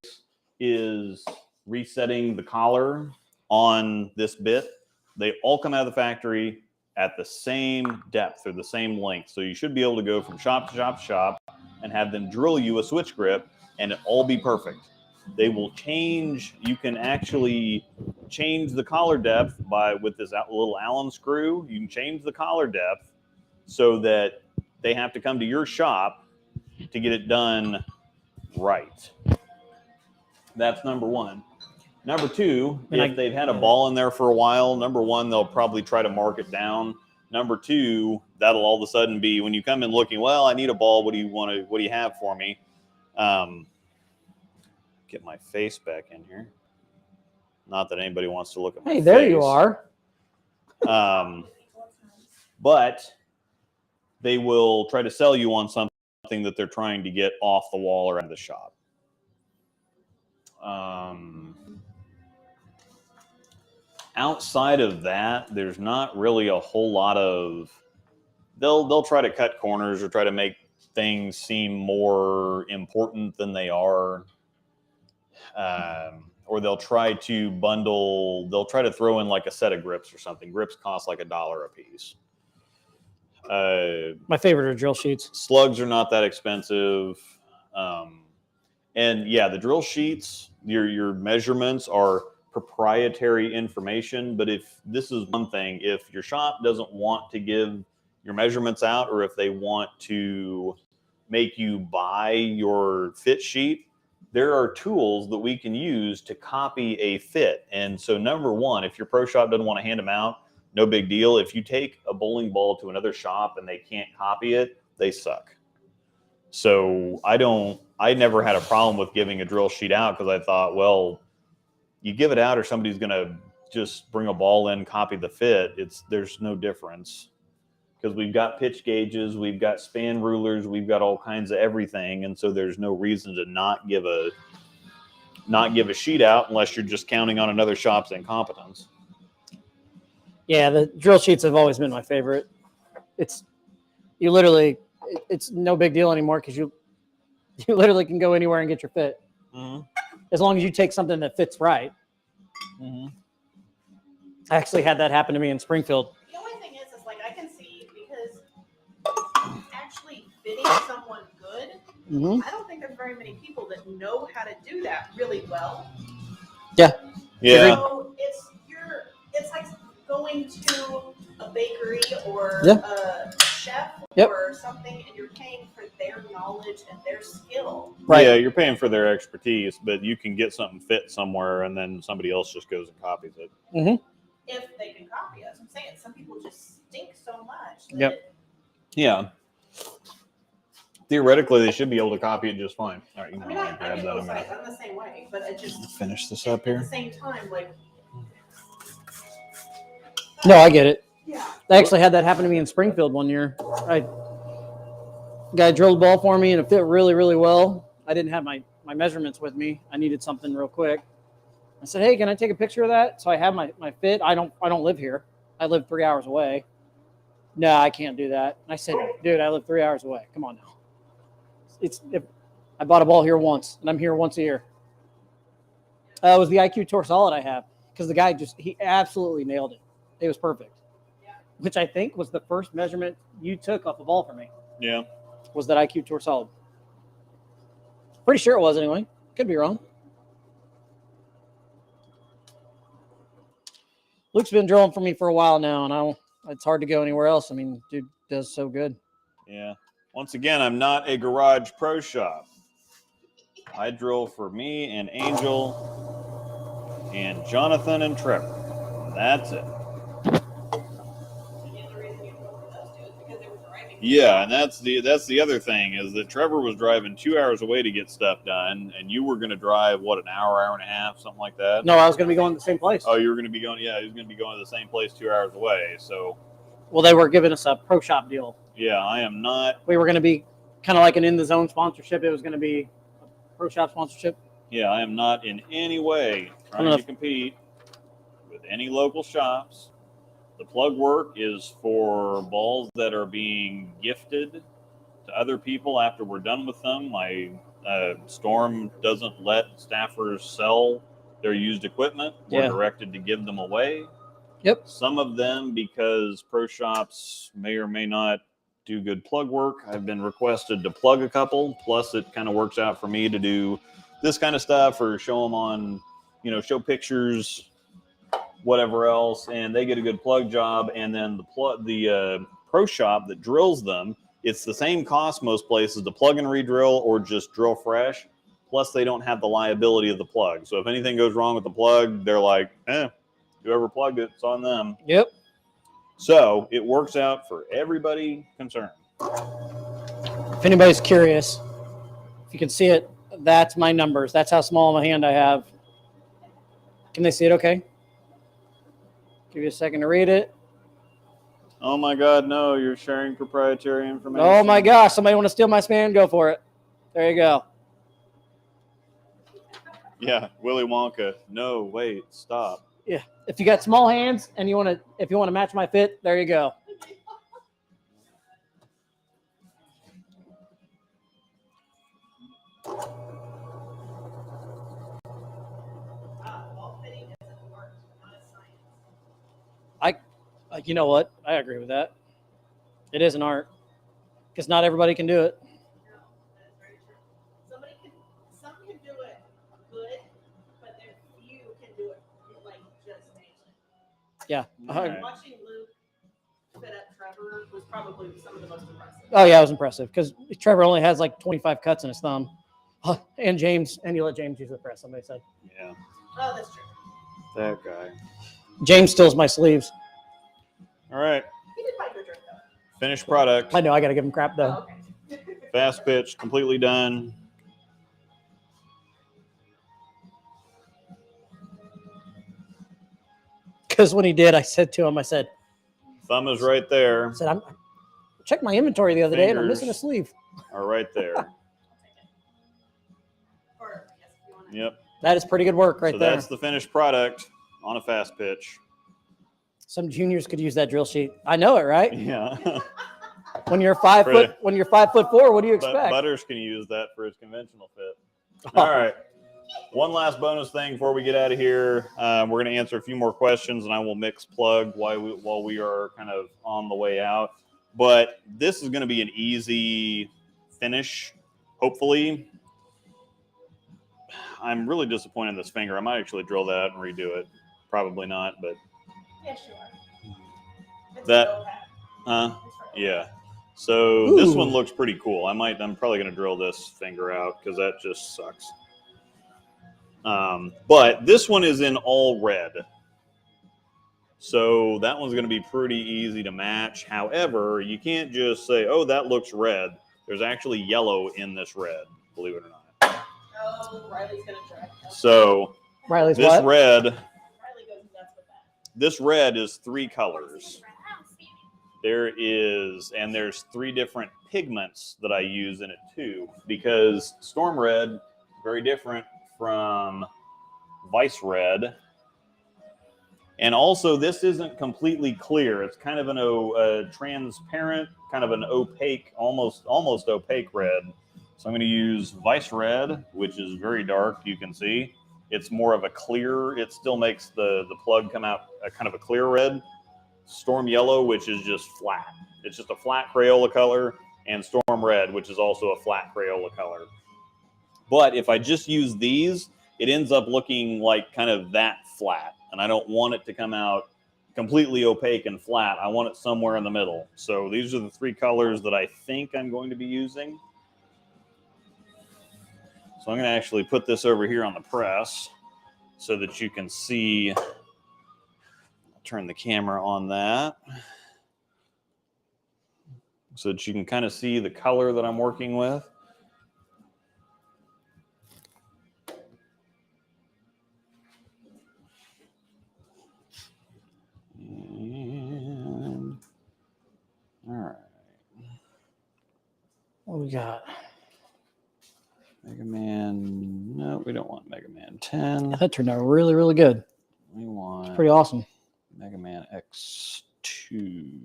is resetting the collar on this bit. They all come out of the factory at the same depth or the same length. So you should be able to go from shop to shop to shop and have them drill you a switch grip and it all be perfect. They will change. You can actually change the collar depth with this little Allen screw. You can change the collar depth so that they have to come to your shop to get it done right. That's number one. Number two, if they've had a ball in there for a while, number one, they'll probably try to mark it down. Number two, that'll all of a sudden be when you come in looking, well, I need a ball. What do you have for me? Get my face back in here. Not that anybody wants to look at my face. Hey, there you are. But they will try to sell you on something that they're trying to get off the wall or out of the shop. Outside of that, there's not really a whole lot of. They'll try to cut corners or try to make things seem more important than they are. Or they'll try to bundle. They'll try to throw in like a set of grips or something. Grips cost like $1 a piece. My favorite are drill sheets. Slugs are not that expensive. And yeah, the drill sheets, your measurements are proprietary information. But if this is one thing, if your shop doesn't want to give your measurements out, or if they want to make you buy your fit sheet, there are tools that we can use to copy a fit. And so number one, if your pro shop doesn't want to hand them out, no big deal. If you take a bowling ball to another shop and they can't copy it, they suck. So I never had a problem with giving a drill sheet out because I thought, well, you give it out or somebody's going to just bring a ball in, copy the fit. There's no difference because we've got pitch gauges, we've got span rulers, we've got all kinds of everything. And so there's no reason to not give a sheet out unless you're just counting on another shop's incompetence. Yeah, the drill sheets have always been my favorite. It's no big deal anymore because you literally can go anywhere and get your fit. Mm-hmm. As long as you take something that fits right. Mm-hmm. I actually had that happen to me in Springfield. The only thing is like I can see because actually fitting someone good, mm-hmm. I don't think there's very many people that know how to do that really well. Yeah. Yeah. So it's like going to a bakery or a chef or something, and you're paying for their knowledge and their skill. Right. Yeah, you're paying for their expertise, but you can get something fit somewhere, and then somebody else just goes and copies it. Mm-hmm. If they can copy us, I'm saying some people just stink so much. Yeah. Theoretically, they should be able to copy it just fine. All right, you I'm the same way, but I just finish this up here. At the same time, like. No, I get it. Yeah. I actually had that happen to me in Springfield one year. Guy drilled a ball for me and it fit really, really well. I didn't have my measurements with me. I needed something real quick. I said, "Hey, can I take a picture of that?" So I have my fit. I don't live here. I live 3 hours away. No, I can't do that. And I said, "Dude, I live 3 hours away. Come on now." I bought a ball here once, and I'm here once a year. It was the IQ Tour Solid I have because the guy he absolutely nailed it. It was perfect, which I think was the first measurement you took off a ball for me. Yeah. Was that IQ Tour Solid. Pretty sure it was anyway. Could be wrong. Luke's been drilling for me for a while now, and it's hard to go anywhere else. I mean, dude does so good. Yeah. Once again, I'm not a garage pro shop. I drill for me and Angel and Jonathan and Trevor. That's it. Yeah, and that's the other thing is that Trevor was driving 2 hours away to get stuff done, and you were going to drive, an hour and a half, something like that? No, I was going to be going to the same place. Oh, you were going to be going, he was going to be going to the same place 2 hours away, so. Well, they were giving us a pro shop deal. Yeah, I am not. We were going to be kind of like an in the zone sponsorship. It was going to be a pro shop sponsorship. Yeah, I am not in any way trying to compete. with any local shops. The plug work is for balls that are being gifted to other people after we're done with them. My Storm doesn't let staffers sell their used equipment. We're directed to give them away. Yep. Some of them, because pro shops may or may not do good plug work, I've been requested to plug a couple. Plus, it kind of works out for me to do this kind of stuff or show them on, show pictures, whatever else, and they get a good plug job. And then the pro shop that drills them, it's the same cost most places to plug and re-drill or just drill fresh. Plus, they don't have the liability of the plug. So if anything goes wrong with the plug, they're like, whoever plugged it, it's on them. Yep. So it works out for everybody concerned. If anybody's curious, if you can see it, that's my numbers. That's how small of a hand I have. Can they see it okay? Give you a second to read it. Oh my God, no, you're sharing proprietary information. Oh my gosh, somebody want to steal my span? Go for it. There you go. Yeah, Willy Wonka. No, wait, stop. Yeah. If you got small hands and if you want to match my fit, there you go. You know what? I agree with that. It is an art because not everybody can do it. No, that is very true. Some can do it good, but there few can do it like just amazing. Yeah. Right. Watching Luke fit up Trevor was probably some of the most impressive. Oh yeah, it was impressive because Trevor only has like 25 cuts in his thumb, and you let James use the press. Somebody said. Yeah. Oh, that's true. That guy. James steals my sleeves. All right. He did buy good drink though. Finished product. I know I got to give him crap though. Oh, okay. Fast pitch, completely done. Because when he did, I said to him, I said, Thumb is right there. I checked my inventory the other day and I'm Fingers. missing a sleeve. Are right there. Or, yes, if you wanna- Yep. That is pretty good work right So there. that's the finished product on a fast pitch. Some juniors could use that drill sheet. I know it, right? Yeah. When you're 5 Really? foot, when you're 5'4", what do you expect? Butters can use that for his conventional fit. All right. One last bonus thing before we get out of here. We're going to answer a few more questions, and I will mix plug while we are kind of on the way out. But this is going to be an easy finish, hopefully. I'm really disappointed in this finger. I might actually drill that out and redo it. Probably not, but Yeah, sure. It's That- so bad. It's for- yeah. So this Ooh. one looks pretty cool. I'm probably going to drill this finger out because that just sucks. But this one is in all red. So that one's going to be pretty easy to match. However, you can't just say, oh, that looks red. There's actually yellow in this red, believe it or not. Oh, Riley's gonna try. So Riley's this what? red, Riley goes nuts with that. this red is 3 colors. There's 3 different pigments that I use in it too, because Storm Red, very different from Vice Red. And also this isn't completely clear. It's kind of a transparent, kind of an opaque, almost opaque red. So I'm going to use Vice Red, which is very dark, you can see. It's more of a clear, it still makes the plug come out kind of a clear red. Storm Yellow, which is just flat. It's just a flat Crayola color, and Storm Red, which is also a flat Crayola color. But if I just use these, it ends up looking like kind of that flat, and I don't want it to come out completely opaque and flat. I want it somewhere in the middle. So these are the 3 colors that I think I'm going to be using. So I'm going to actually put this over here on the press so that you can see. Turn the camera on that so that you can kind of see the color that I'm working with. And, all right. What we got? Mega Man. No, we don't want Mega Man 10. That turned out really, really good. We want want pretty awesome. Mega Man X2.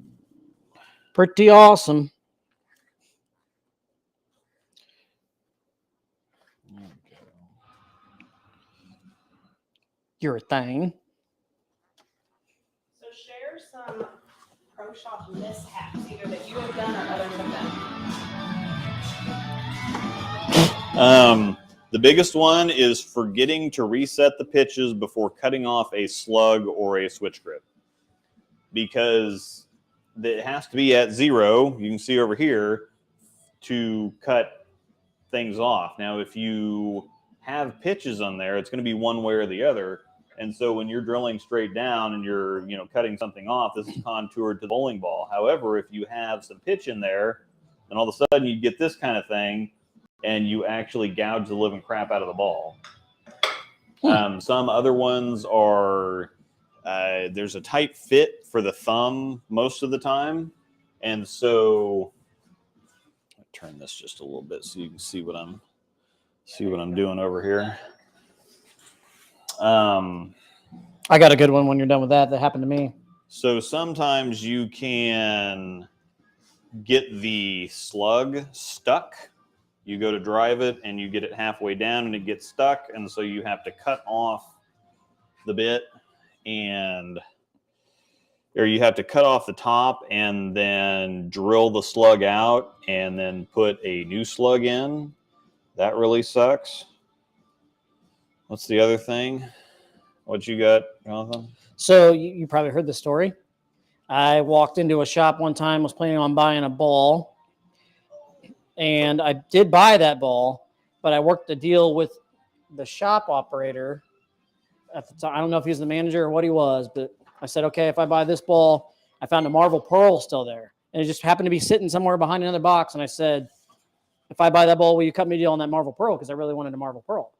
Pretty awesome. There we go. You're a thing. So share some pro shop mishaps, either that you have done or others have done. The biggest one is forgetting to reset the pitches before cutting off a slug or a switch grip, because it has to be at 0. You can see over here to cut things off. Now, if you have pitches on there, it's going to be one way or the other. And so when you're drilling straight down and you're, cutting something off, this is contoured to the bowling ball. However, if you have some pitch in there, then all of a sudden you get this kind of thing, and you actually gouge the living crap out of the ball. Some other ones are, there's a tight fit for the thumb most of the time. And so I'll turn this just a little bit so you can see what I'm doing over here. I got a good one when you're done with that. That happened to me. So sometimes you can get the slug stuck. You go to drive it and you get it halfway down and it gets stuck. And so you have to cut off the bit or you have to cut off the top and then drill the slug out and then put a new slug in. That really sucks. What's the other thing? What you got, Jonathan? So you probably heard the story. I walked into a shop one time, was planning on buying a ball. And I did buy that ball, but I worked a deal with the shop operator at the time. I don't know if he was the manager or what he was, but I said, okay, if I buy this ball, I found a Marvel Pearl still there. And it just happened to be sitting somewhere behind another box. And I said, if I buy that ball, will you cut me a deal on that Marvel Pearl? Because I really wanted a Marvel Pearl.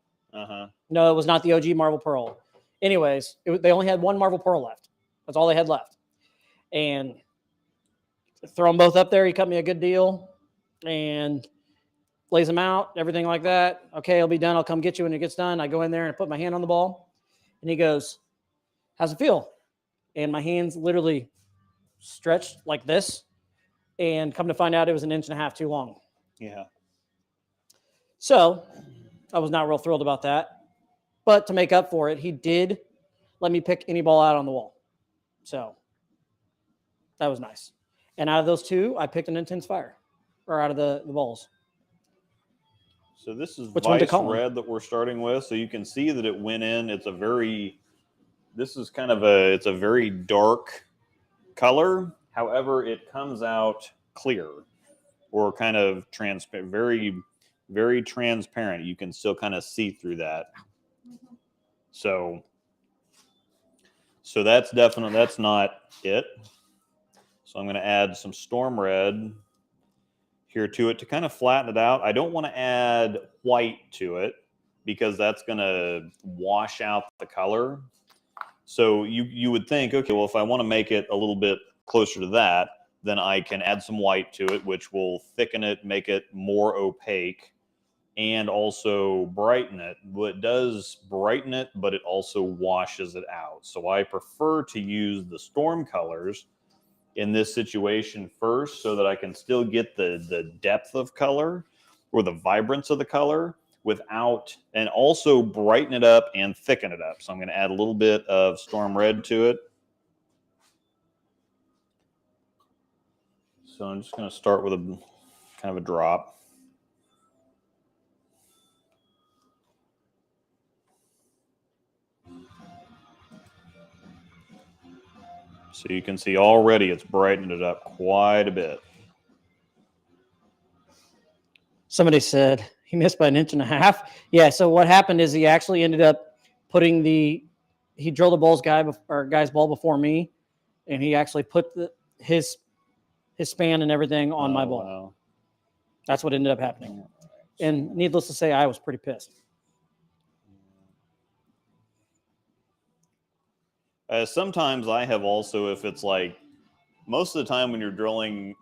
No, it was not the OG Marvel Pearl. Anyways, they only had one Marvel Pearl left. That's all they had left. And throw them both up there. He cut me a good deal. And lays them out, everything like that. Okay, it'll be done. I'll come get you when it gets done. I go in there and put my hand on the ball. And he goes, how's it feel? And my hands literally stretched like this. And come to find out, it was 1.5 inches too long. Yeah. So I was not real thrilled about that. But to make up for it, he did let me pick any ball out on the wall. So that was nice. And out of those two, I picked an Intense Fire. Or out of the balls. So this is Which one to Vice call Red that we're starting with. So you can see that it went in. It's a very dark color. However, it comes out clear or kind of transparent, very, very transparent. You can still kind of see through that. So that's not it. So I'm going to add some Storm Red here to it to kind of flatten it out. I don't want to add white to it because that's going to wash out the color. So you would think, okay, well, if I want to make it a little bit closer to that, then I can add some white to it, which will thicken it, make it more opaque, and also brighten it. Well, it does brighten it, but it also washes it out. So I prefer to use the Storm colors in this situation first so that I can still get the depth of color or the vibrance of the color without, and also brighten it up and thicken it up. So I'm going to add a little bit of Storm Red to it. So I'm just going to start with a kind of a drop. So you can see already it's brightened it up quite a bit. Somebody said he missed by 1.5 inches. Yeah, so what happened is he actually ended up putting he drilled the guy's ball before me, and he actually put his span and everything on my ball. Wow. That's what ended up happening. And needless to say, I was pretty pissed. Sometimes I have also, if it's like, most of the time when you're drilling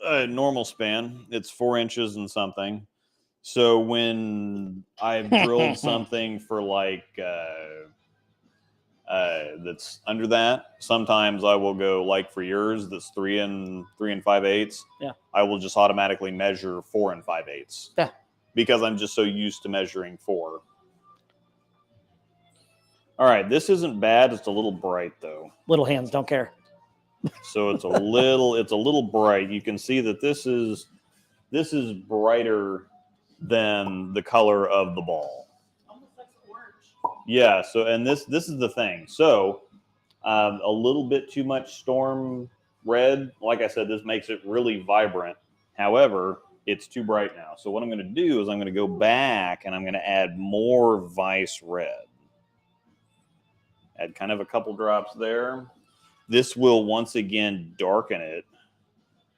a normal span, it's 4 inches and something. So when I've drilled something for like, that's under that. Sometimes I will go like for yours, that's 3 and 5/8. Yeah. I will just automatically measure 4 and 5/8. Yeah. Because I'm just so used to measuring 4. All right, this isn't bad. It's a little bright though. Little hands don't care. So it's a little bright. You can see that this is brighter than the color of the ball. Almost like orange. Yeah. So and this is the thing. So a little bit too much storm red. Like I said, this makes it really vibrant. However, it's too bright now. So what I'm going to do is I'm going to go back and I'm going to add more Vice red. Add kind of a couple drops there. This will once again darken it,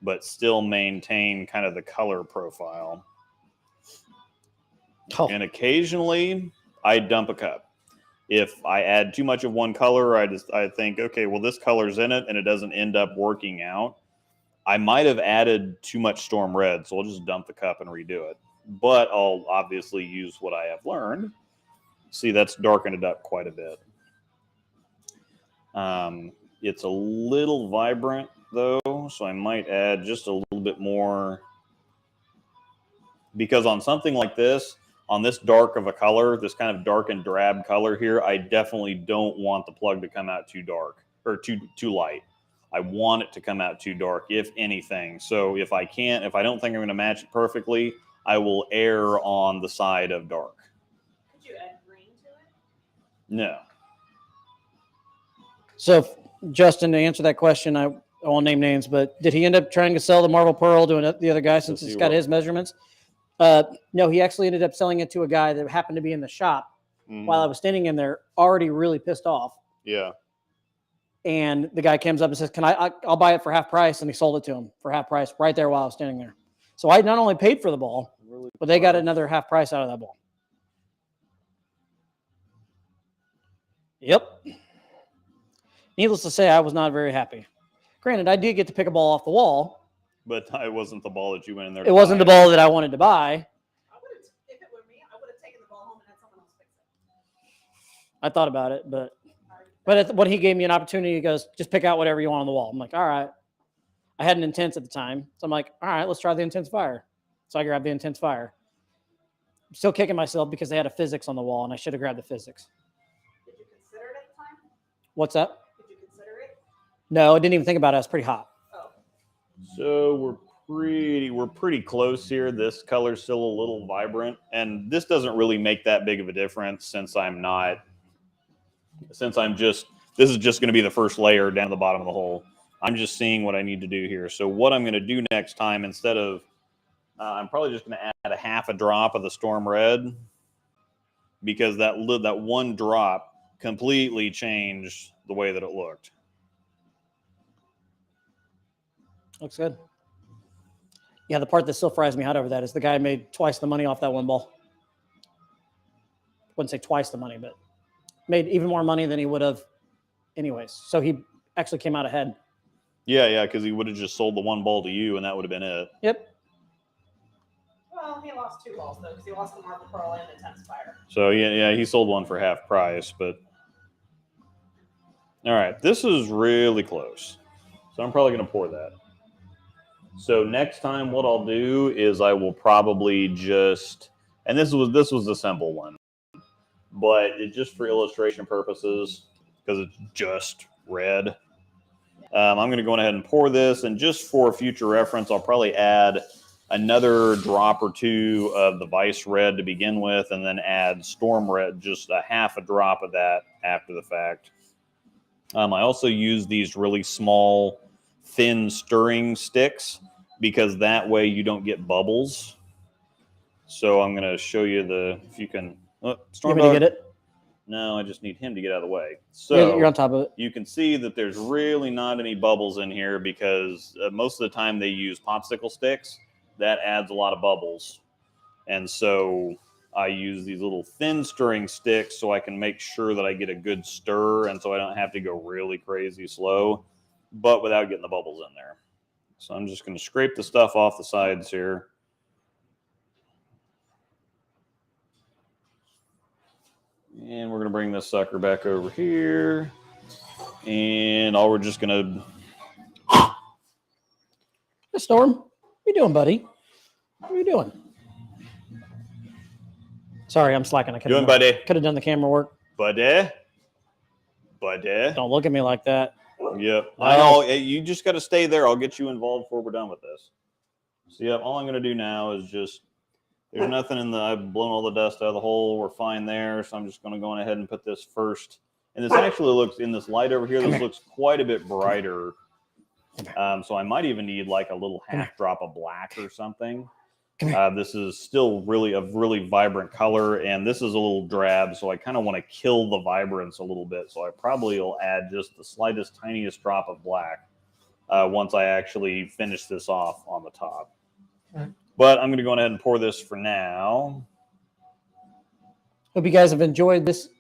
but still maintain kind of the color profile. Oh. And occasionally I dump a cup. If I add too much of one color, I think, okay, well, this color's in it and it doesn't end up working out. I might have added too much storm red, so I'll just dump the cup and redo it. But I'll obviously use what I have learned. See, that's darkened it up quite a bit. It's a little vibrant, though, so I might add just a little bit more. Because on something like this, on this dark of a color, this kind of dark and drab color here, I definitely don't want the plug to come out too dark or too light. I want it to come out too dark, if anything. So if I don't think I'm going to match it perfectly, I will err on the side of dark. Could you add green to it? No. So, Justin, to answer that question, I won't name names, but did he end up trying to sell the Marble Pearl to the other guy since it's got his measurements? No, he actually ended up selling it to a guy that happened to be in the shop while I was standing in there, already really pissed off. Yeah. And the guy comes up and says, I'll buy it for half price. And he sold it to him for half price right there while I was standing there. So I not only paid for the ball, but they got another half price out of that ball. Yep. Needless to say, I was not very happy. Granted, I did get to pick a ball off the wall. But it wasn't the ball that you went in there to It wasn't the ball that I wanted to buy. If it were me, I would have taken the ball home and had someone else fix it. I thought about it, but when he gave me an opportunity, he goes, just pick out whatever you want on the wall. I'm like, all right. I had an Intense at the time. So I'm like, all right, let's try the Intense Fire. So I grabbed the Intense Fire. I'm still kicking myself because they had a physics on the wall, and I should have grabbed the physics. Did you consider it at the time? What's that? Did you consider it? No, I didn't even think about it. It was pretty hot. Oh. So we're pretty close here. This color's still a little vibrant, and this doesn't really make that big of a difference since this is just going to be the first layer down the bottom of the hole. I'm just seeing what I need to do here. So what I'm going to do next time, instead of, I'm probably just going to add a half a drop of the Storm Red, because that one drop completely changed the way that it looked. Looks good. Yeah, the part that still fries me out over that is the guy made twice the money off that one ball. Wouldn't say twice the money, but made even more money than he would have anyways. So he actually came out ahead. Yeah, because he would have just sold the one ball to you, and that would have been it. Yep. Well, he lost 2 balls, though, because he lost the Marble Pearl and the Intense Fire. So, yeah, he sold one for half price, but... All right, this is really close. So I'm probably going to pour that. So next time what I'll do is I will probably just... And this was the simple one. But it just for illustration purposes, because it's just red. I'm going to go ahead and pour this, and just for future reference, I'll probably add another drop or 2 of the Vice Red to begin with, and then add Storm Red, just a half a drop of that after the fact. I also use these really small, thin stirring sticks, because that way you don't get bubbles. So I'm going to show you if you can... Oh, Storm You want me to get it? No, I just need him to get out of the way. So you're on top of it. You can see that there's really not any bubbles in here, because most of the time they use popsicle sticks. That adds a lot of bubbles. And so I use these little thin stirring sticks so I can make sure that I get a good stir, and so I don't have to go really crazy slow, but without getting the bubbles in there. So I'm just going to scrape the stuff off the sides here. And we're going to bring this sucker back over here. And all we're just going to... Hey, Storm. What you doing, buddy? What are you doing? Sorry, I'm slacking. I could have done the camera work. Buddy. Don't look at me like that. Yep. I know. You just got to stay there. I'll get you involved before we're done with this. So, yeah, all I'm going to do now is just... There's nothing in the... I've blown all the dust out of the hole. We're fine there. So I'm just going to go ahead and put this first. And this actually looks... In this light over here, this looks quite a bit brighter. So I might even need like a little half drop of black or something. This is still really a really vibrant color, and this is a little drab, so I kind of want to kill the vibrance a little bit. So I probably will add just the slightest, tiniest drop of black once I actually finish this off on the top. But I'm going to go ahead and pour this for now. Hope you guys have enjoyed this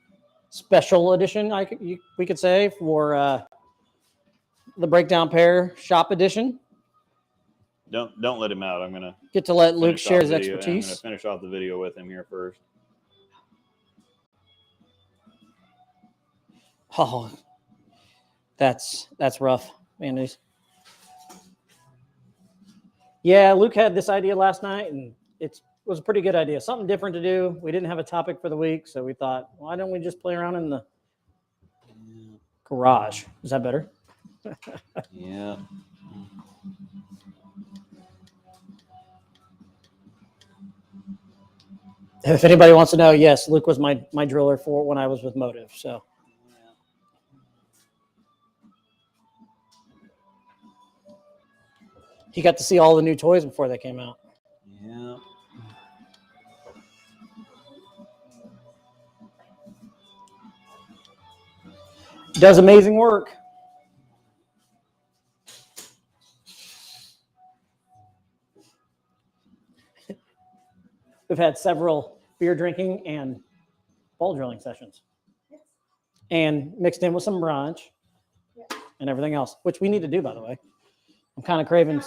special edition, we could say, for the Breakdown Pair Shop Edition. Don't let him out. I'm going to get to let Luke share his expertise. I'm going to finish off the video with him here first. Oh, that's rough, man. Yeah, Luke had this idea last night, and it was a pretty good idea. Something different to do. We didn't have a topic for the week, so we thought, why don't we just play around in the garage? Is that better? Yeah. If anybody wants to know, yes, Luke was my driller for when I was with Motive. So, he got to see all the new toys before they came out. Yeah. Does amazing work. We've had several beer drinking and ball drilling sessions. Yes. And mixed in with some brunch and everything else, which we need to do, by the way. I'm kind of craving.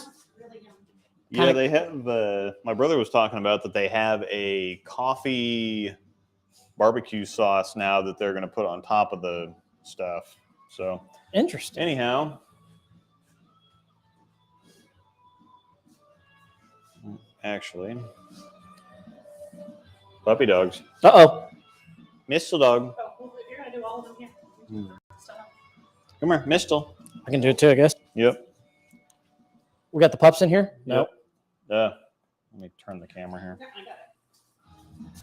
Yeah, they have, my brother was talking about that they have a coffee barbecue sauce now that they're going to put on top of the stuff. So interesting. Anyhow. Actually. Puppy dogs. Uh-oh. Mistle dog. Oh, well, if you're going to do all of them here. Come here, Mistle. I can do it too, I guess. Yep. We got the pups in here? Nope. Let me turn the camera here. Yeah, I got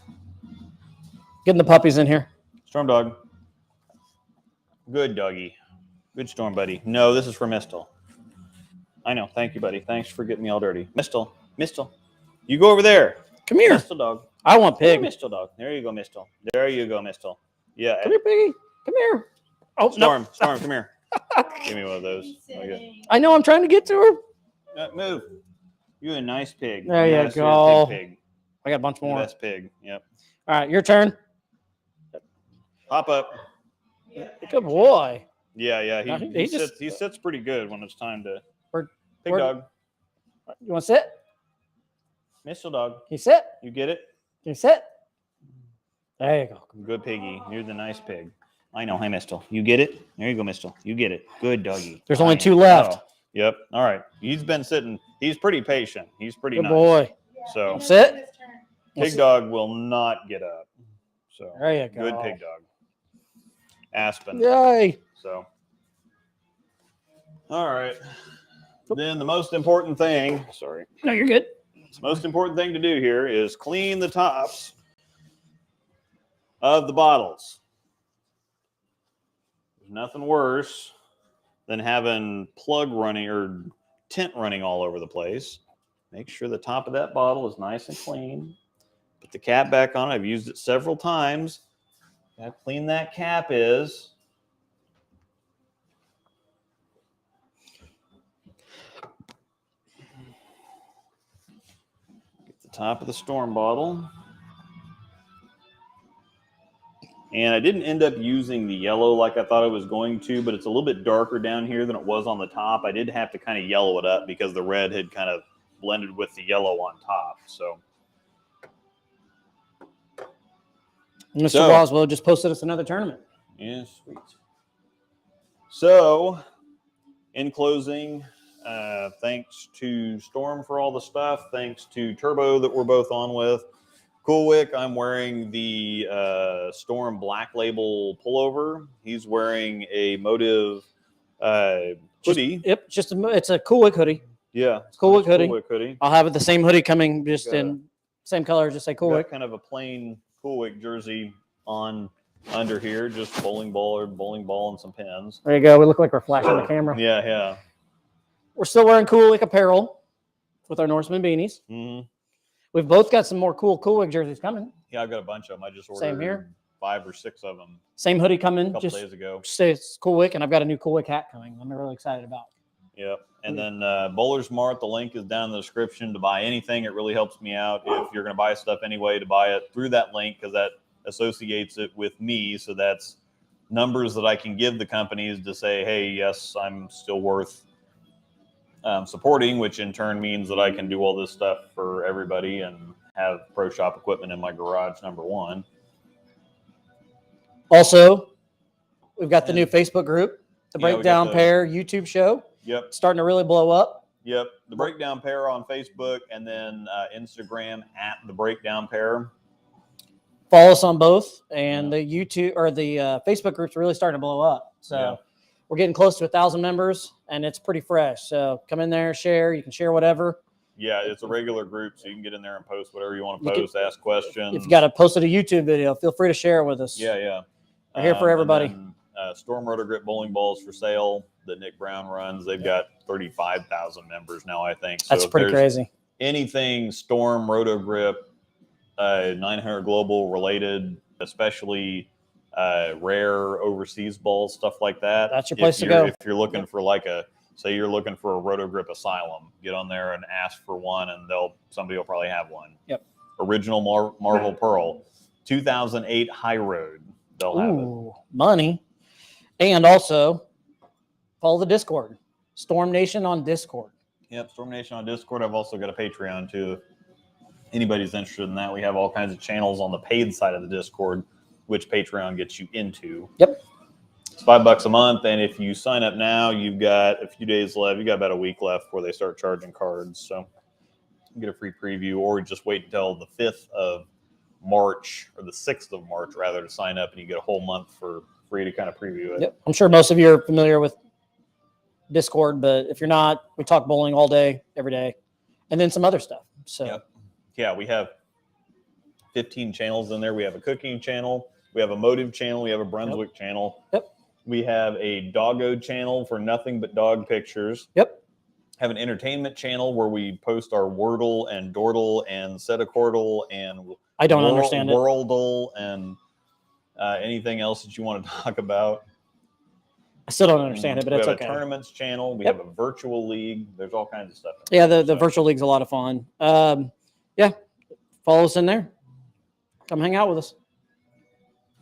it. Getting the puppies in here. Storm dog. Good doggy. Good Storm buddy. No, this is for Mistle. I know. Thank you, buddy. Thanks for getting me all dirty. Mistle. You go over there. Come here. Mistle dog. I want Pig. Mistle dog. There you go, Mistle. There you go, Mistle. Yeah. Come here, Piggy. Come here. Oh, Storm, no. Storm, come here. Give me one of those. Okay. I know. I'm trying to get to her. Move. You're a nice pig. There you Yes, go. you're a big pig. I got a bunch more. Best pig. Yep. All right, your turn. Pop up. Good boy. Yeah. He He sits pretty good when it's time to. Pig Word. dog. You want to sit? Mistle dog. Can you sit? You get it? Can you sit? There you go. Good piggy. You're the nice pig. I know. Hi, Mistle. You get it? There you go, Mistle. You get it. Good doggy. There's only 2 left. Oh, yep. All right. He's been sitting. He's pretty patient. He's pretty Good nice. boy. So Sit. pig dog will not get up. So There you go. good pig dog. Aspen. Yay. So all right. Then the most important thing. Sorry. No, you're good. The most important thing to do here is clean the tops of the bottles. There's nothing worse than having plug running or tint running all over the place. Make sure the top of that bottle is nice and clean. Put the cap back on. I've used it several times. How clean that cap is. Get the top of the Storm bottle. And I didn't end up using the yellow like I thought I was going to, but it's a little bit darker down here than it was on the top. I did have to kind of yellow it up because the red had kind of blended with the yellow on top. So Mr. Roswell just posted us another tournament. Yeah, sweet. So, in closing, thanks to Storm for all the stuff. Thanks to Turbo that we're both on with. Coolwick, I'm wearing the Storm Black Label pullover. He's wearing a Motive hoodie. It's a Coolwick hoodie. Yeah, Coolwick hoodie. Coolwick hoodie. I'll have it the same hoodie coming, just in same color, just say Coolwick. Kind of a plain Coolwick jersey on under here, just bowling ball and some pins. There you go. We look like we're flashing the camera. Yeah. We're still wearing Coolwick apparel with our Norseman beanies. Mm-hmm. We've both got some more Coolwick jerseys coming. Yeah, I've got a bunch of them. I just ordered Same here. 5 or 6 of them. Same hoodie coming A couple just days ago. Says Coolwick, and I've got a new Coolwick hat coming. I'm really excited about. Yep. And then Bowler Smart, the link is down in the description to buy anything. It really helps me out. If you're going to buy stuff anyway, to buy it through that link, because that associates it with me. So that's numbers that I can give the companies to say, hey, yes, I'm still worth supporting, which in turn means that I can do all this stuff for everybody and have Pro Shop equipment in my garage, number one. Also, we've got the new Facebook group, the Breakdown Pair YouTube show. Yep. It's starting to really blow up. Yep. The Breakdown Pair on Facebook, and then Instagram at the Breakdown Pair. Follow us on both, and the YouTube or the Facebook group's really starting to blow up. So we're getting close to 1,000 members, and it's pretty fresh. So come in there, share. You can share whatever. Yeah, it's a regular group, so you can get in there and post whatever you want to post, ask questions. If you got to post a YouTube video, feel free to share it with us. Yeah. We're here for everybody. Then, Storm Rotor Grip bowling balls for sale that Nick Brown runs. They've got 35,000 members now, I think. So that's pretty crazy. Anything Storm Roto Grip, 900 Global related, especially rare overseas balls, stuff like that. That's your place to go. If you're looking for say you're looking for a Roto Grip Asylum, get on there and ask for one, and somebody will probably have one. Yep. Original Marvel Pearl, 2008 Hyroad. They'll have it. Money. And also follow the Discord, Storm Nation on Discord. Yep, Storm Nation on Discord. I've also got a Patreon too. If anybody's interested in that, we have all kinds of channels on the paid side of the Discord, which Patreon gets you into. Yep. It's $5 a month, and if you sign up now, you've got a few days left. You got about a week left before they start charging cards, so you get a free preview, or just wait until the 5th of March, or the 6th of March rather, to sign up, and you get a whole month for free to kind of preview it. Yep. I'm sure most of you are familiar with Discord, but if you're not, we talk bowling all day, every day, and then some other stuff. So yeah, we have 15 channels in there. We have a cooking channel, we have a Motive channel, we have a Brunswick channel. Yep. We have a Doggo channel for nothing but dog pictures. Yep. Have an entertainment channel where we post our Wordle and Dordle and Setacordle and I don't understand it. Worldle and anything else that you want to talk about. I still don't understand it, but it's okay. We have a tournaments channel. We have a virtual league. There's all kinds of stuff. Yeah, the virtual league's a lot of fun. Follow us in there. Come hang out with us.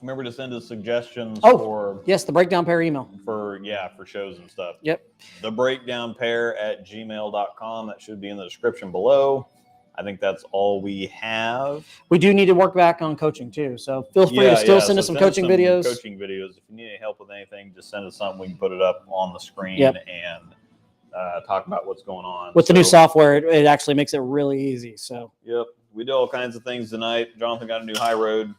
Remember to send us suggestions for the Breakdown Pair email. For shows and stuff. Yep. The breakdownpair@gmail.com. That should be in the description below. I think that's all we have. We do need to work back on coaching too. So feel free to still send us some coaching videos. Coaching videos. If you need any help with anything, just send us something. We can put it up on the screen and talk about what's going on. With the new software, it actually makes it really easy. So yep. We did all kinds of things tonight. Jonathan got a new Hyroad,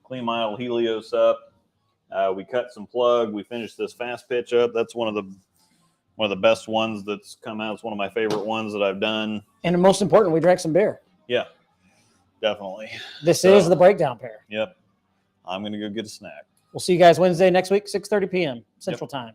cleaned my Idol Helios up. We cut some plug. We finished this fast pitch up. That's one of the best ones that's come out. It's one of my favorite ones that I've done. And most important, we drank some beer. Yeah, definitely. This is the Breakdown Pair. Yep. I'm going to go get a snack. We'll see you guys Wednesday next week, 6:30 p.m. Central Time.